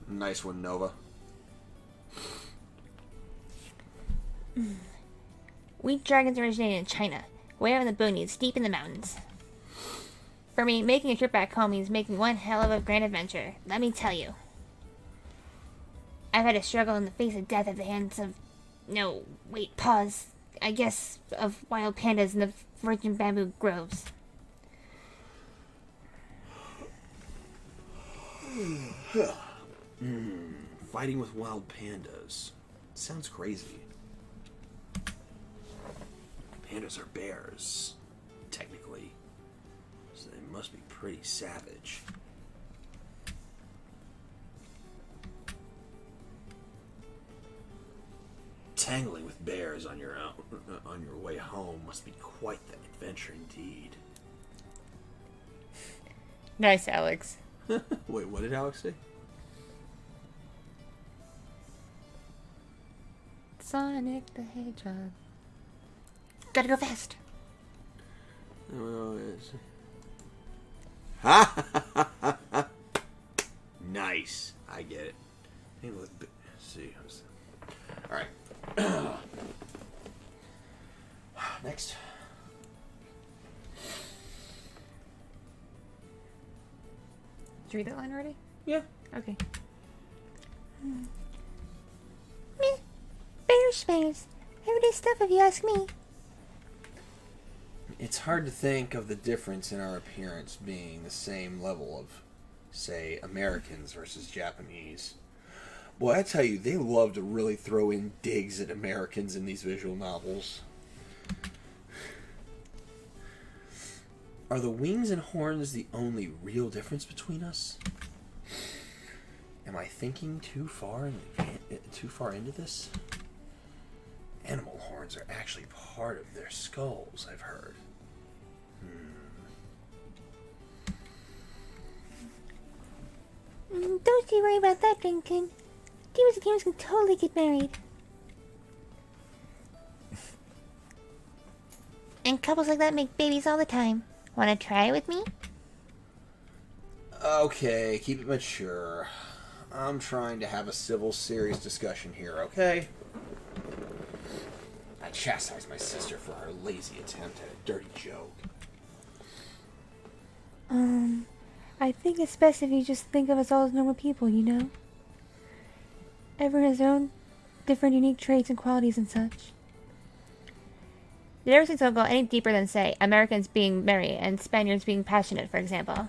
Speaker 3: Nice one, Nova.
Speaker 4: Wheat dragons originated in China, way out in the boonies, deep in the mountains. For me, making a trip back home means making one hell of a grand adventure, let me tell you. I've had to struggle in the face of death at the hands of... No, wait, pause. I guess of wild pandas in the virgin bamboo groves.
Speaker 3: Fighting with wild pandas. Sounds crazy. Pandas are bears, technically. So they must be pretty savage. Tangling with bears on your way home must be quite the adventure indeed.
Speaker 1: Nice, Alex.
Speaker 3: Wait, what did Alex say?
Speaker 1: Sonic the Hedgehog.
Speaker 4: Gotta go fast.
Speaker 3: Oh, yes. Nice. I get it. Let's see. All right. Next.
Speaker 1: Did you read that line already?
Speaker 3: Yeah.
Speaker 1: Okay.
Speaker 4: Meh. Bears, bears. Everyday stuff if you ask me.
Speaker 3: It's hard to think of the difference in our appearance being the same level of, say, Americans versus Japanese. Boy, I tell you, they love to really throw in digs at Americans in these visual novels. Are the wings and horns the only real difference between us? Am I thinking too far into this? Animal horns are actually part of their skulls, I've heard.
Speaker 4: Don't you worry about that, Duncan. Demons and demons can totally get married. And couples like that make babies all the time. Wanna try it with me?
Speaker 3: Okay, keep it mature. I'm trying to have a civil, serious discussion here, okay? I chastised my sister for her lazy attempt at a dirty joke.
Speaker 1: I think it's best if you just think of us all as normal people, you know? Everyone has their own different unique traits and qualities and such.
Speaker 4: The differences don't go any deeper than, say, Americans being merry and Spaniards being passionate, for example.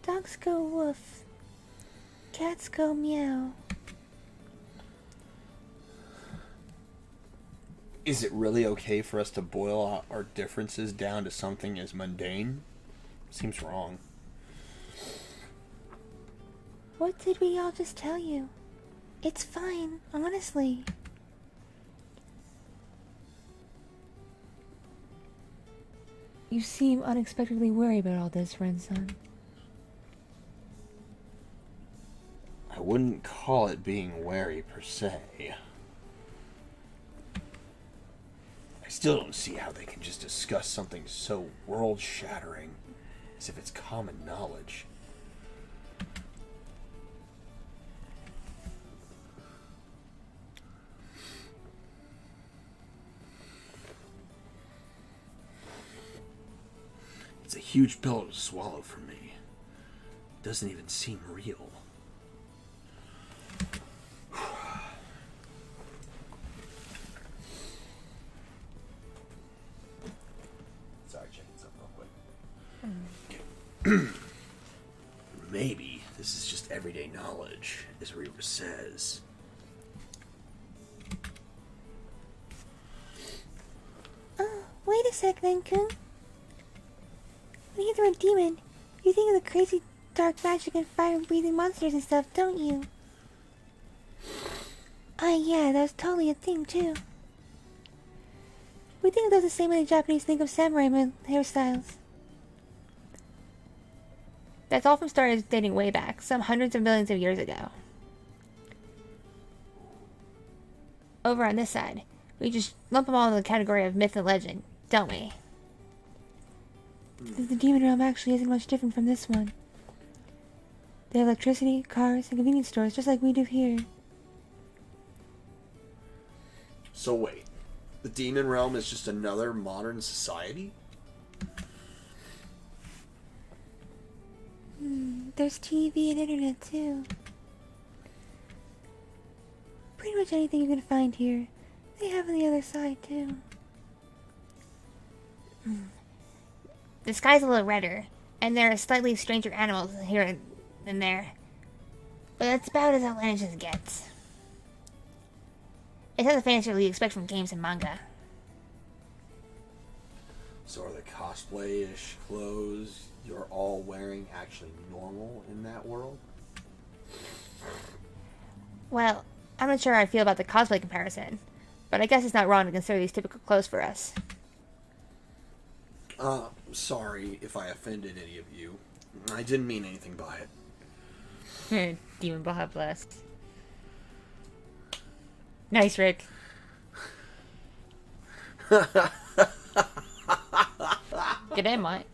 Speaker 1: Dogs go woof. Cats go meow.
Speaker 3: Is it really okay for us to boil our differences down to something as mundane? Seems wrong.
Speaker 1: What did we all just tell you? It's fine, honestly. You seem unexpectedly worried about all this, Ren-san.
Speaker 3: I wouldn't call it being wary per se. I still don't see how they can just discuss something so world-shattering as if it's common knowledge. It's a huge pill to swallow for me. It doesn't even seem real. Sorry, checking something real quick. Maybe this is just everyday knowledge, as Reba says.
Speaker 1: Oh, wait a sec, Ren-kun. When you hear the word demon, you think of the crazy dark magic and fire-breathing monsters and stuff, don't you? Yeah, that's totally a thing, too.
Speaker 4: We think of those the same way the Japanese think of samurai hairstyles. That's all from stories dating way back, some hundreds of millions of years ago. Over on this side, we just lump them all in the category of myth and legend, don't we? The demon realm actually isn't much different from this one. They have electricity, cars, and convenience stores just like we do here.
Speaker 3: So wait, the demon realm is just another modern society?
Speaker 4: There's TV and internet too. Pretty much anything you can find here, they have on the other side too. The sky's a little redder, and there are slightly stranger animals here and there. But that's about as outlandish as it gets. It's not the fantasy we expect from games and manga.
Speaker 3: So are the cosplay-ish clothes you're all wearing actually normal in that world?
Speaker 4: Well, I'm not sure how I feel about the cosplay comparison, but I guess it's not wrong to consider these typical clothes for us.
Speaker 3: Sorry if I offended any of you. I didn't mean anything by it.
Speaker 1: Demon Baja Blast. Nice, Rick. Good day, Mike.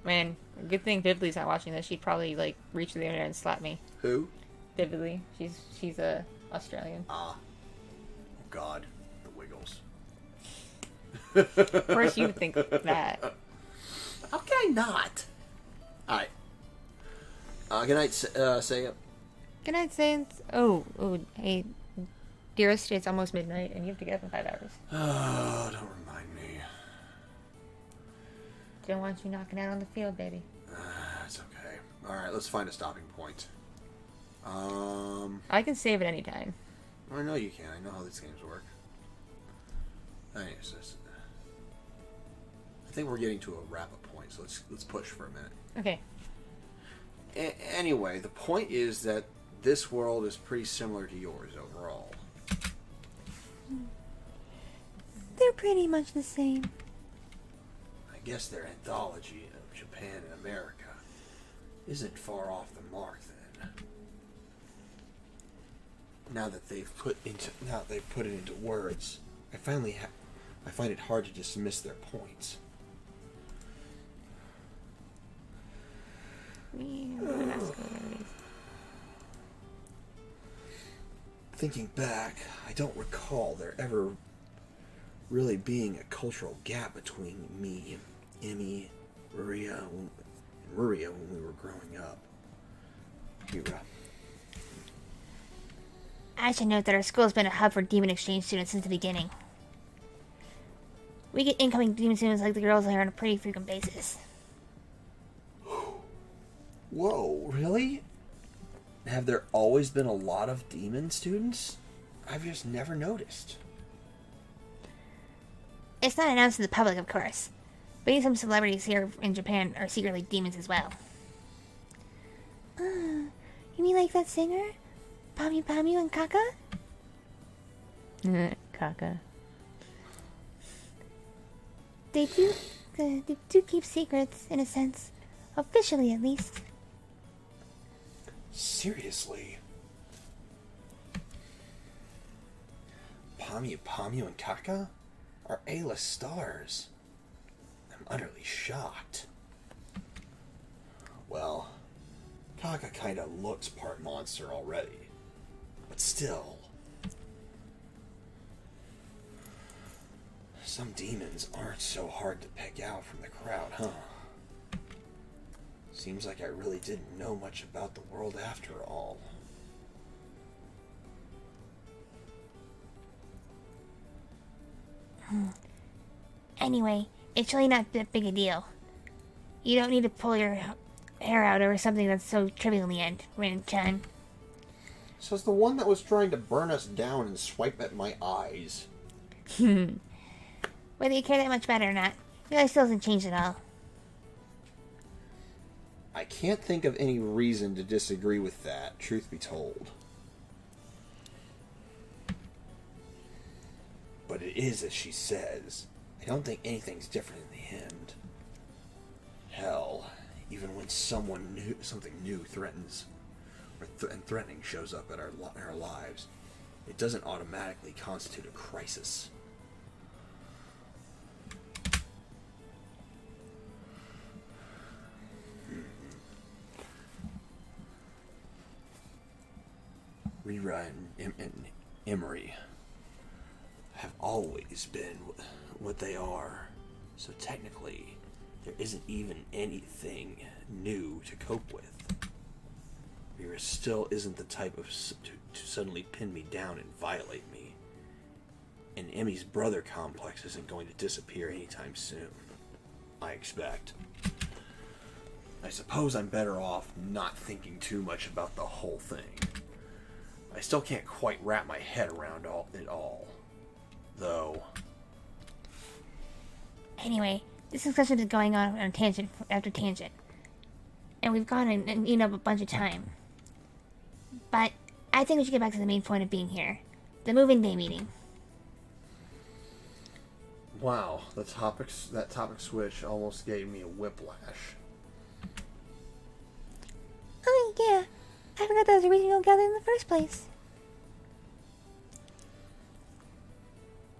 Speaker 1: Man, good thing Vividly's not watching this. She'd probably, like, reach to the internet and slap me.
Speaker 3: Who?
Speaker 1: Vividly. She's Australian.
Speaker 3: Ah. Oh, God. The Wiggles.
Speaker 1: Of course you would think that.
Speaker 3: How can I not? Alright. Good night, say it.
Speaker 1: Good night, Saints. Oh, hey, dearest, it's almost midnight, and you have to get up in 5 hours.
Speaker 3: Oh, don't remind me.
Speaker 1: Don't want you knocking out on the field, baby.
Speaker 3: It's okay. Alright, let's find a stopping point.
Speaker 1: I can save at any time.
Speaker 3: I know you can. I know how these games work. Anyways, I think we're getting to a wrap-up point, so let's push for a minute.
Speaker 1: Okay.
Speaker 3: Anyway, the point is that this world is pretty similar to yours overall.
Speaker 4: They're pretty much the same.
Speaker 3: I guess their anthology of Japan and America isn't far off the mark then. Now that they've put it into words, I find it hard to dismiss their points. Thinking back, I don't recall there ever really being a cultural gap between me, Emmy, Ruria, and Ruria when we were growing up. Hira.
Speaker 4: I should note that our school has been a hub for demon exchange students since the beginning. We get incoming demon students like the girls here on a pretty frequent basis.
Speaker 3: Whoa, really? Have there always been a lot of demon students? I've just never noticed.
Speaker 4: It's not announced to the public, of course, but even some celebrities here in Japan are secretly demons as well. You mean like that singer? Pamu Pamu and Kaka?
Speaker 1: Kaka.
Speaker 4: They do keep secrets, in a sense. Officially, at least.
Speaker 3: Seriously? Pamu Pamu and Kaka are A-list stars. I'm utterly shocked. Well, Kaka kinda looks part monster already. But still. Some demons aren't so hard to pick out from the crowd, huh? Seems like I really didn't know much about the world after all.
Speaker 4: Anyway, it's really not that big a deal. You don't need to pull your hair out over something that's so trivial in the end, Rin-chan.
Speaker 3: Says the one that was trying to burn us down and swipe at my eyes.
Speaker 4: Whether you care that much about it or not, your life still hasn't changed at all.
Speaker 3: I can't think of any reason to disagree with that, truth be told.
Speaker 2: But it is as she says. I don't think anything's different in the end. Hell, even when something new threatens, and threatening shows up at our lives, it doesn't automatically constitute a crisis. Rira and Emery have always been what they are, so technically there isn't even anything new to cope with. Rira still isn't the type to suddenly pin me down and violate me, and Emmy's brother complex isn't going to disappear anytime soon, I expect. I suppose I'm better off not thinking too much about the whole thing. I still can't quite wrap my head around it all, though.
Speaker 4: Anyway, this discussion is going on tangent after tangent. And we've gone and eaten up a bunch of time. But I think we should get back to the main point of being here. The moving day meeting.
Speaker 3: Wow, that topic switch almost gave me a whiplash.
Speaker 4: Oh yeah, I forgot that was a reason you gathered in the first place.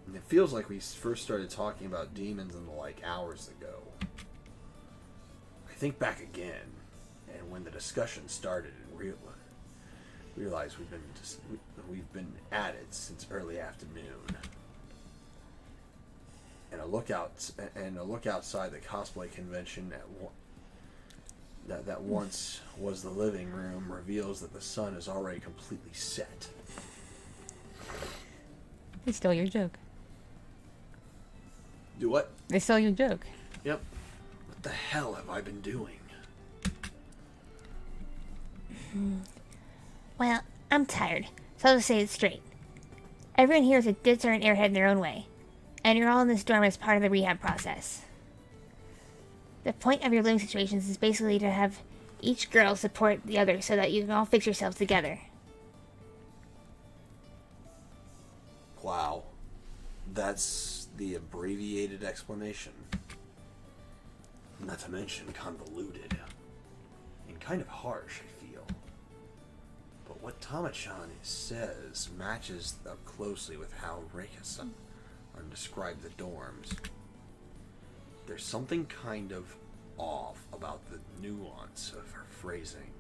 Speaker 3: And it feels like we first started talking about demons hours ago. I think back again, and when the discussion started, and realized we've been at it since early afternoon. And a look outside the cosplay convention that once was the living room reveals that the sun is already completely set.
Speaker 1: They stole your joke.
Speaker 3: Do what?
Speaker 1: They stole your joke.
Speaker 3: Yep. What the hell have I been doing?
Speaker 4: Well, I'm tired, so I'll just say it straight. Everyone here is a ditzer and airhead in their own way, and you're all in this dorm as part of the rehab process. The point of your living situations is basically to have each girl support the other so that you can all fix yourselves together.
Speaker 3: Wow. That's the abbreviated explanation. Not to mention convoluted. And kind of harsh, I feel. But what Tama-chan says matches up closely with how Reika-san described the dorms. There's something kind of off about the nuance of her phrasing.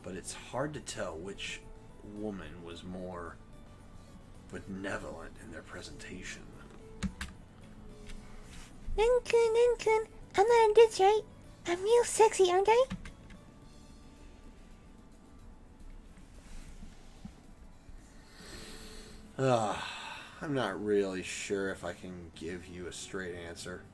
Speaker 3: But it's hard to tell which woman was more benevolent in their presentation.
Speaker 4: Nun-kun, I'm not a ditz, right? I'm real sexy, aren't I?
Speaker 3: I'm not really sure if I can give you a straight answer.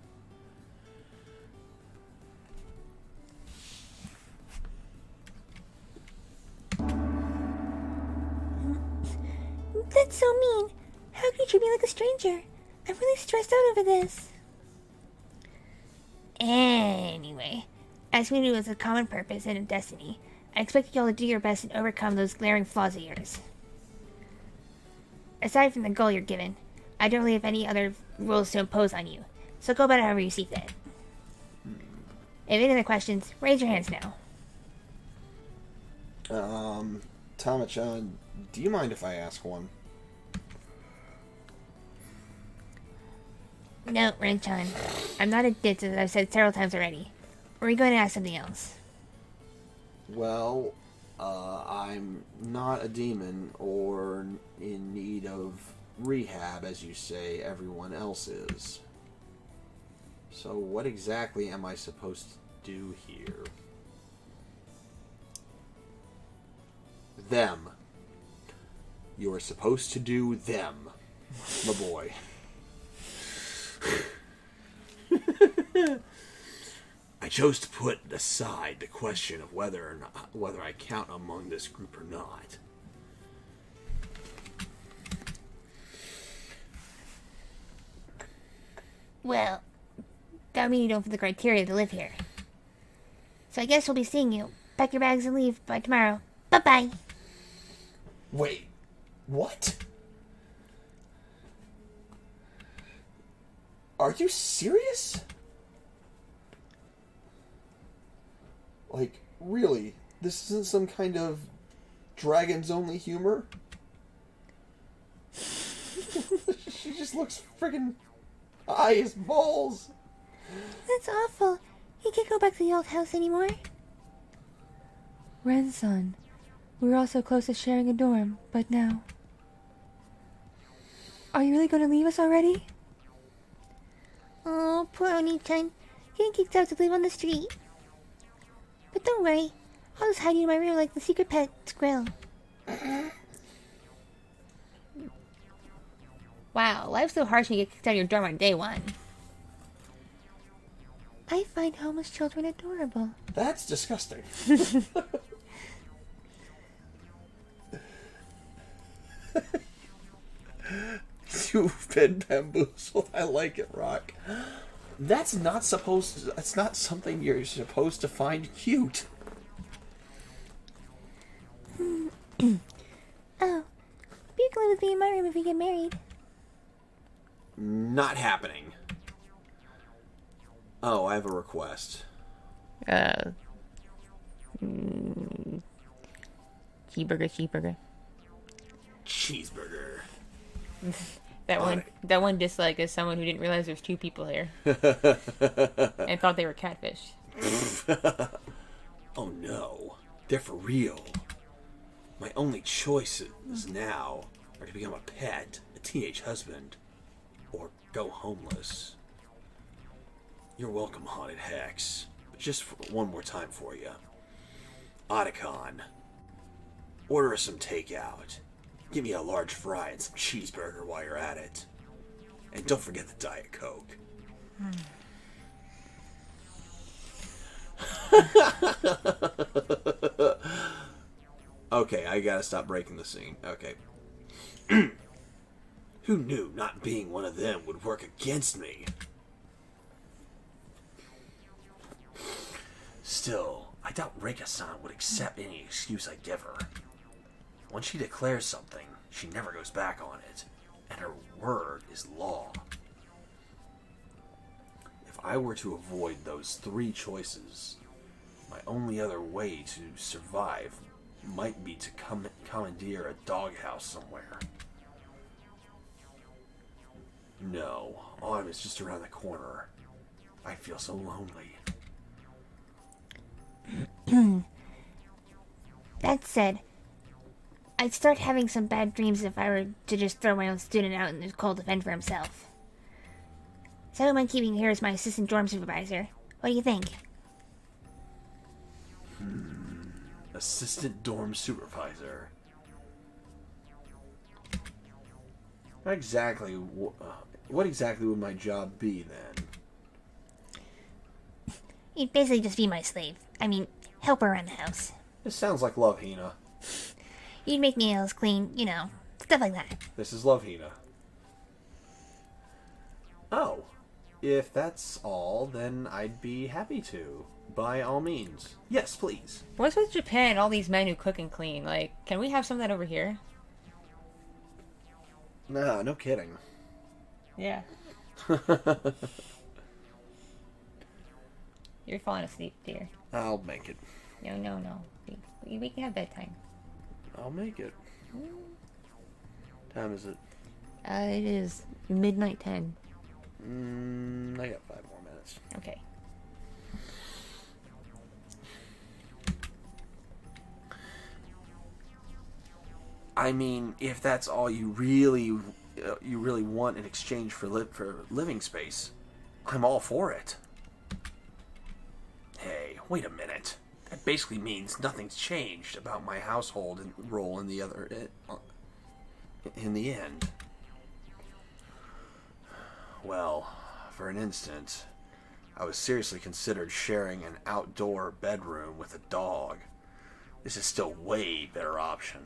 Speaker 4: That's so mean. How could you treat me like a stranger? I'm really stressed out over this. Anyway, as we do as a common purpose and a destiny, I expect you all to do your best and overcome those glaring flaws of yours. Aside from the goal you're given, I don't really have any other rules to impose on you, so go about it however you see fit. If any other questions, raise your hands now.
Speaker 3: Tama-chan, do you mind if I ask one?
Speaker 4: No, Ren-chan. I'm not a ditz, as I've said several times already. Or are you going to ask something else?
Speaker 3: Well, I'm not a demon or in need of rehab, as you say everyone else is. So what exactly am I supposed to do here? Them. You are supposed to do them, my boy. I chose to put aside the question of whether I count among this group or not.
Speaker 4: Well, that would mean you don't fit the criteria to live here. So I guess we'll be seeing you. Pack your bags and leave by tomorrow. Bye-bye.
Speaker 3: Wait, what? Are you serious? Like, really? This isn't some kind of dragons only humor? She just looks friggin' high as balls.
Speaker 4: That's awful. You can't go back to the old house anymore.
Speaker 1: Ren-san, we were all so close to sharing a dorm, but now... Are you really going to leave us already?
Speaker 4: Oh, poor Oni-chan. Getting kicked out to live on the street. But don't worry. I'll just hide you in my room like the secret pet squirrel.
Speaker 1: Wow, life's so harsh when you get kicked out of your dorm on day one.
Speaker 4: I find homeless children adorable.
Speaker 3: That's disgusting. You've been bamboozled. I like it, Rock. That's not something you're supposed to find cute.
Speaker 4: Oh, you can live with me in my room if we get married.
Speaker 3: Not happening. Oh, I have a request.
Speaker 1: Cheeseburger.
Speaker 3: Cheeseburger.
Speaker 1: That one dislike is someone who didn't realize there's two people here. And thought they were catfish.
Speaker 3: Oh no. They're for real. My only choices now are to become a pet, a teenage husband, or go homeless. You're welcome, Haunted Hex. But just one more time for you. Otacon. Order us some takeout. Give me a large fry and some cheeseburger while you're at it. And don't forget the Diet Coke. Okay, I gotta stop breaking the scene. Okay. Who knew not being one of them would work against me? Still, I doubt Reika-san would accept any excuse I give her. Once she declares something, she never goes back on it, and her word is law. If I were to avoid those three choices, my only other way to survive might be to commandeer a doghouse somewhere. No, autumn is just around the corner. I feel so lonely.
Speaker 4: That said, I'd start having some bad dreams if I were to just throw my own student out in the cold to fend for himself. So I don't mind keeping her as my assistant dorm supervisor. What do you think?
Speaker 3: Assistant dorm supervisor. What exactly would my job be then?
Speaker 4: You'd basically just be my slave. I mean, help her around the house.
Speaker 3: This sounds like Love Hina.
Speaker 4: You'd make meals, clean, you know, stuff like that.
Speaker 3: This is Love Hina. Oh, if that's all, then I'd be happy to. By all means. Yes, please.
Speaker 1: What's with Japan and all these men who cook and clean? Like, can we have some of that over here?
Speaker 3: Nah, no kidding.
Speaker 1: Yeah. You're falling asleep, dear.
Speaker 3: I'll make it.
Speaker 1: No. We can have bedtime.
Speaker 3: I'll make it. Time is it?
Speaker 1: It is midnight 10.
Speaker 3: I got 5 more minutes.
Speaker 1: Okay.
Speaker 3: I mean, if that's all you really want in exchange for living space, I'm all for it. Hey, wait a minute. That basically means nothing's changed about my household and role in the end. Well, for an instant, I was seriously considered sharing an outdoor bedroom with a dog. This is still way better option.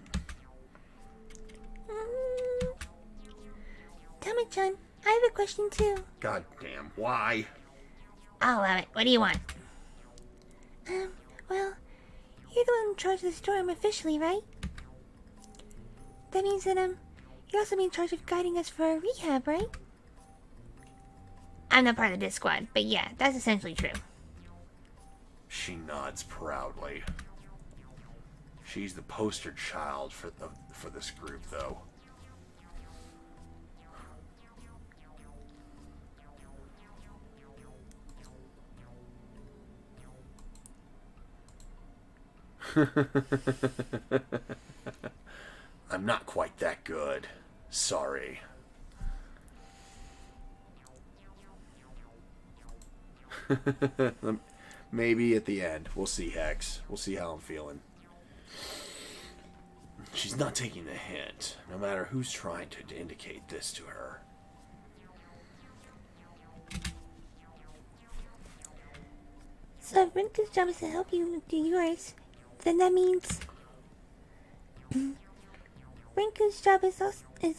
Speaker 4: Tama-chan, I have a question too.
Speaker 3: God damn, why?
Speaker 4: I'll allow it. What do you want? Well, you're the one in charge of the storm officially, right? That means that, you're also in charge of guiding us for our rehab, right? I'm not part of the disc squad, but yeah, that's essentially true.
Speaker 3: She nods proudly. She's the poster child for this group, though. I'm not quite that good. Sorry. Maybe at the end. We'll see, Hex. We'll see how I'm feeling. She's not taking the hint, no matter who's trying to indicate this to her.
Speaker 4: So if Rinku's job is to help you do yours, then that means Rinku's job is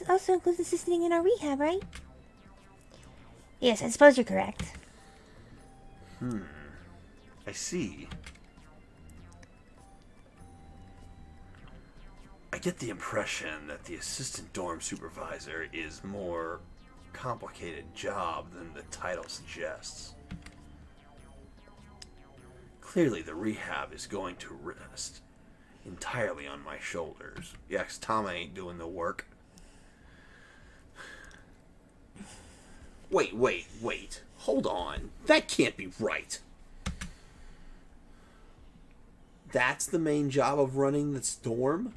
Speaker 4: also includes assisting in our rehab, right? Yes, I suppose you're correct.
Speaker 3: I see. I get the impression that the assistant dorm supervisor is more complicated job than the title suggests. Clearly the rehab is going to rest entirely on my shoulders. Yeah, 'cause Tama ain't doing the work. Wait. Hold on. That can't be right. That's the main job of running this dorm?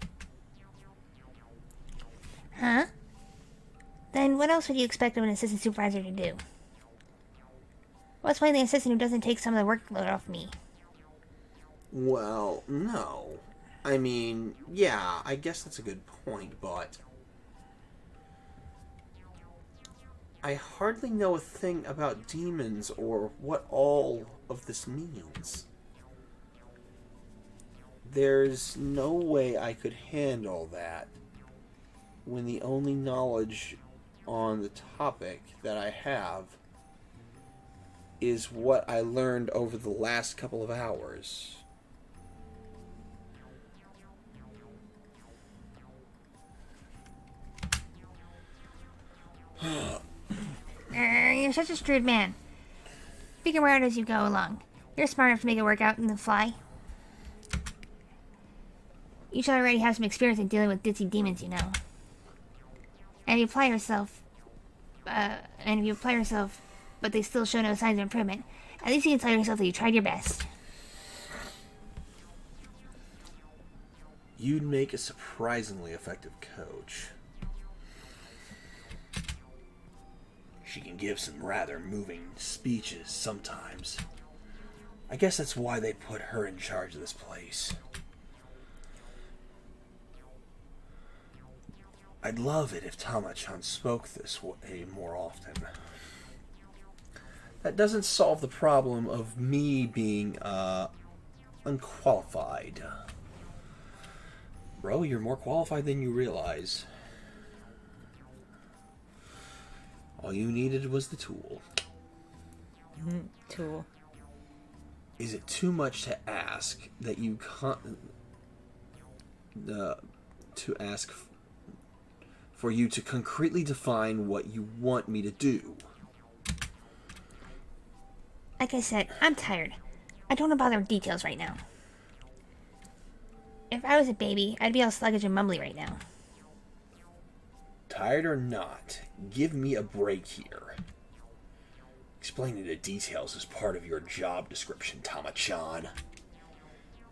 Speaker 4: Huh? Then what else would you expect of an assistant supervisor to do? What's playing the assistant who doesn't take some of the workload off me?
Speaker 3: Well, no. I mean, yeah, I guess that's a good point, but I hardly know a thing about demons or what all of this means. There's no way I could handle that when the only knowledge on the topic that I have is what I learned over the last couple of hours.
Speaker 4: You're such a shrewd man. Figure out as you go along. You're smart enough to make it work out in the fly. You should already have some experience in dealing with ditzy demons, you know. And if you apply yourself, but they still show no signs of improvement, at least you can tell yourself that you tried your best.
Speaker 3: You'd make a surprisingly effective coach. She can give some rather moving speeches sometimes. I guess that's why they put her in charge of this place. I'd love it if Tama-chan spoke this way more often. That doesn't solve the problem of me being, unqualified. Bro, you're more qualified than you realize. All you needed was the tool.
Speaker 1: Tool.
Speaker 3: Is it too much to ask that you to ask for you to concretely define what you want me to do?
Speaker 4: Like I said, I'm tired. I don't want to bother with details right now. If I was a baby, I'd be all sluggish and mumbly right now.
Speaker 3: Tired or not, give me a break here. Explaining the details is part of your job description, Tama-chan.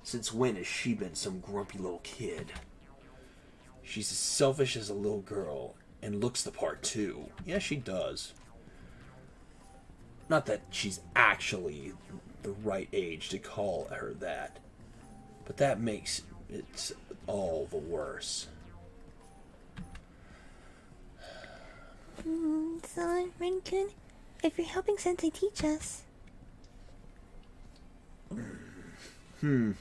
Speaker 3: Since when has she been some grumpy little kid? She's as selfish as a little girl, and looks the part too. Yeah, she does. Not that she's actually the right age to call her that, but that makes it all the worse.
Speaker 4: So, Rinkun, if you're helping Sensei teach us... Well,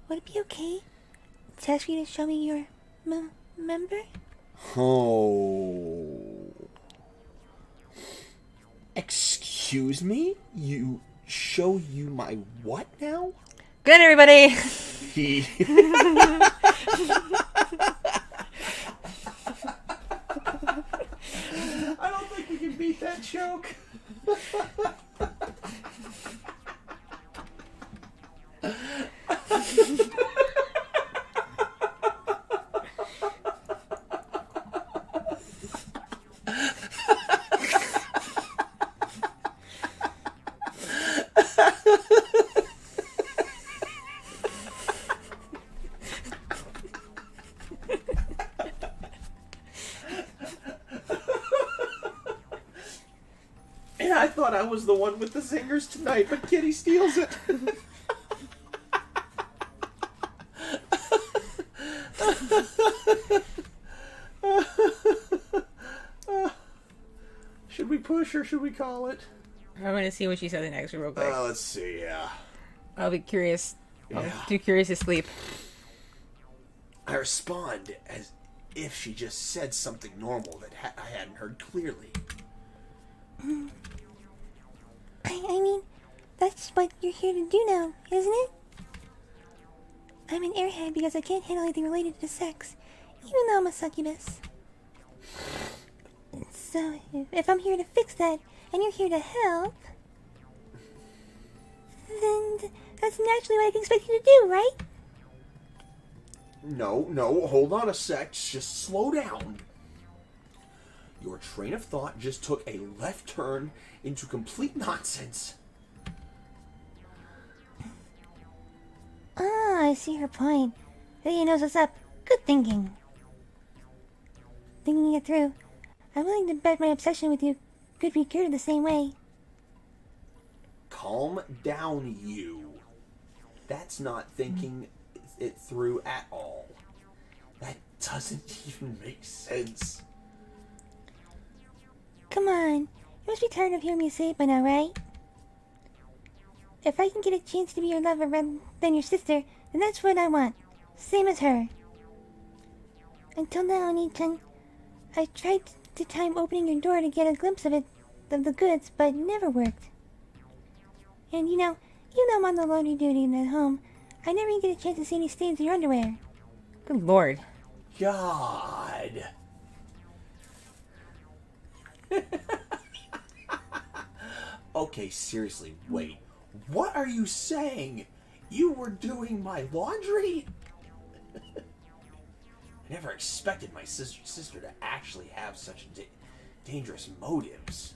Speaker 4: would it be okay to ask you to show me your member?
Speaker 3: Oh. Excuse me? You show you my what now?
Speaker 1: Good, everybody.
Speaker 3: hate that joke. And I thought I was the one with the zingers tonight, but Kitti steals it. Should we push or should we call it?
Speaker 1: I'm gonna see what she says next real quick.
Speaker 3: Let's see, yeah.
Speaker 1: I'll be curious.
Speaker 3: Yeah.
Speaker 1: I'm too curious to sleep.
Speaker 3: I respond as if she just said something normal that I hadn't heard clearly.
Speaker 4: I mean, that's what you're here to do now, isn't it? I'm an airhead because I can't handle anything related to sex, even though I'm a succubus. So, if I'm here to fix that, and you're here to help, then that's naturally what I can expect you to do, right?
Speaker 3: No, hold on a sec. Just slow down. Your train of thought just took a left turn into complete nonsense.
Speaker 4: Ah, I see her point. He knows what's up. Good thinking. Thinking it through, I'm willing to bet my obsession with you could be cured the same way.
Speaker 3: Calm down, you. That's not thinking it through at all. That doesn't even make sense.
Speaker 4: Come on, you must be tired of hearing me say it by now, right? If I can get a chance to be your lover rather than your sister, then that's what I want. Same as her. Until now, Oni-chan, I tried to time opening your door to get a glimpse of the goods, but it never worked. And you know I'm on the laundry duty at home. I never even get a chance to see any stains in your underwear.
Speaker 1: Good lord.
Speaker 3: God. Okay, seriously, wait. What are you saying? You were doing my laundry? I never expected my sister to actually have such dangerous motives.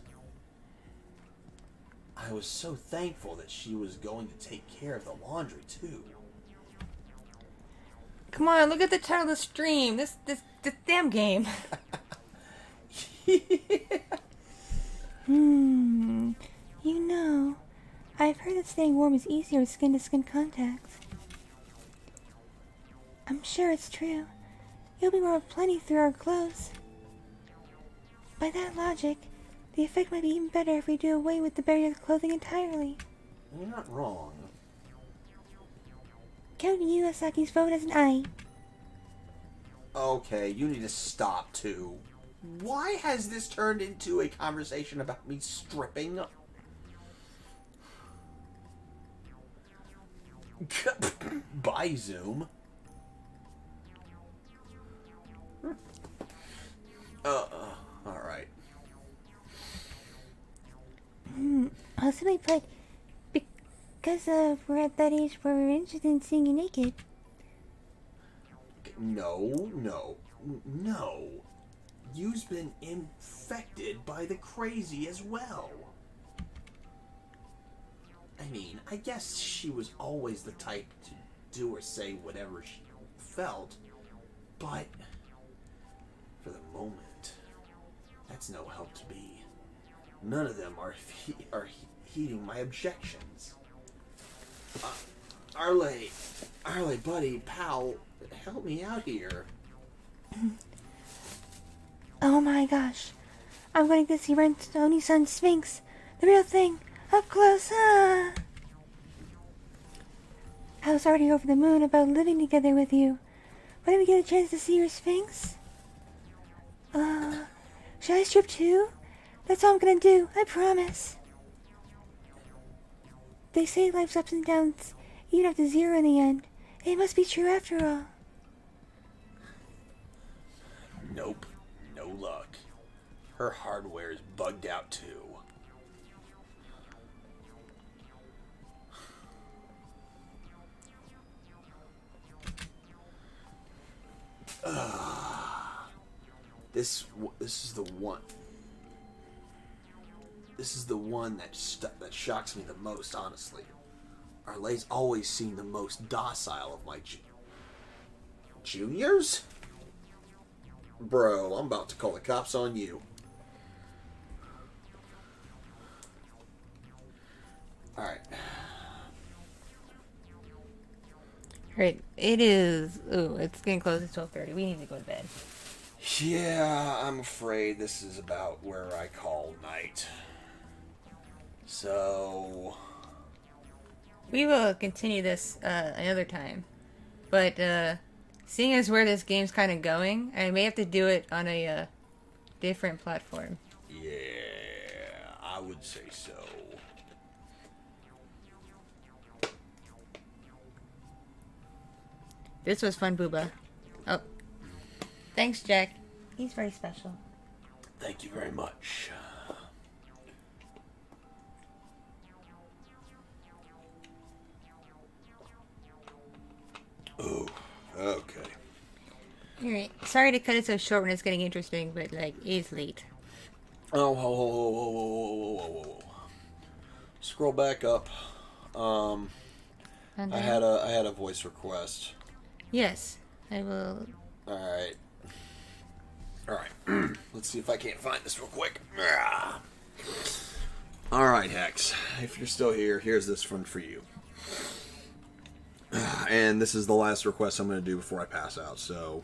Speaker 3: I was so thankful that she was going to take care of the laundry, too.
Speaker 1: Come on, look at the title of the stream. This damn game.
Speaker 4: You know, I've heard that staying warm is easier with skin-to-skin contact. I'm sure it's true. You'll be warm plenty through our clothes. By that logic, the effect might be even better if we do away with the barrier of clothing entirely.
Speaker 3: You're not wrong.
Speaker 4: Count Yuasaki's vote as an aye.
Speaker 3: Okay, you need to stop, too. Why has this turned into a conversation about me stripping? Bye, Zoom. Alright.
Speaker 4: I'll simply put, because we're at that age where we're interested in seeing you naked.
Speaker 3: No. You've been infected by the crazy as well. I mean, I guess she was always the type to do or say whatever she felt, but for the moment, that's no help to me. None of them are heeding my objections. Arle, buddy, pal, help me out here.
Speaker 4: Oh my gosh. I'm going to see Oni-san Sphinx. The real thing. Up close. I was already over the moon about living together with you. When did we get a chance to see your Sphinx? Should I strip too? That's all I'm gonna do. I promise. They say life's ups and downs even up to zero in the end. It must be true after all.
Speaker 3: Nope. No luck. Her hardware is bugged out too. This is the one. This is the one that shocks me the most, honestly. Arlee's always seemed the most docile of my juniors? Bro, I'm about to call the cops on you. Alright.
Speaker 1: Alright, it is... Ooh, it's getting close to 12:30. We need to go to bed.
Speaker 3: Yeah, I'm afraid this is about where I call night. So...
Speaker 1: We will continue this another time. But, seeing as where this game's kind of going, I may have to do it on a different platform.
Speaker 3: Yeah, I would say so.
Speaker 1: This was fun, Booba. Oh. Thanks, Jack. He's very special.
Speaker 3: Thank you very much. Oh, okay.
Speaker 1: Alright. Sorry to cut it so short when it's getting interesting, but, like, it's late.
Speaker 3: Oh, whoa. Scroll back up.
Speaker 1: And
Speaker 3: I had a voice request.
Speaker 1: Yes, I will...
Speaker 3: Alright. Let's see if I can't find this real quick. Alright, Hex. If you're still here, here's this one for you. And this is the last request I'm going to do before I pass out, so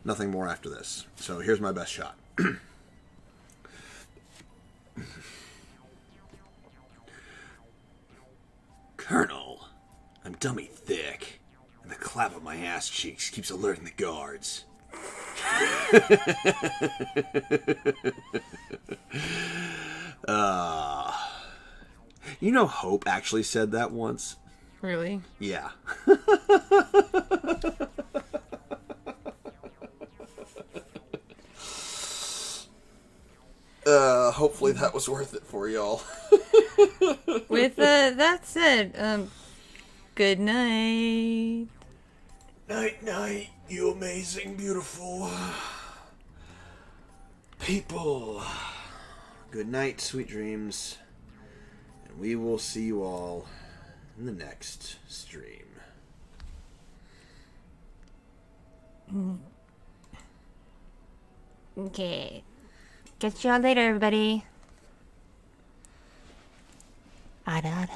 Speaker 3: nothing more after this. So here's my best shot. Colonel, I'm dummy thick, and the clap of my ass cheeks keeps alerting the guards. You know Hope actually said that once?
Speaker 1: Really?
Speaker 3: Yeah. Hopefully that was worth it for y'all.
Speaker 1: With that said, good night.
Speaker 3: Night, you amazing, beautiful people. Good night, sweet dreams. And we will see you all in the next stream.
Speaker 4: Okay. Catch y'all later, everybody. Ada.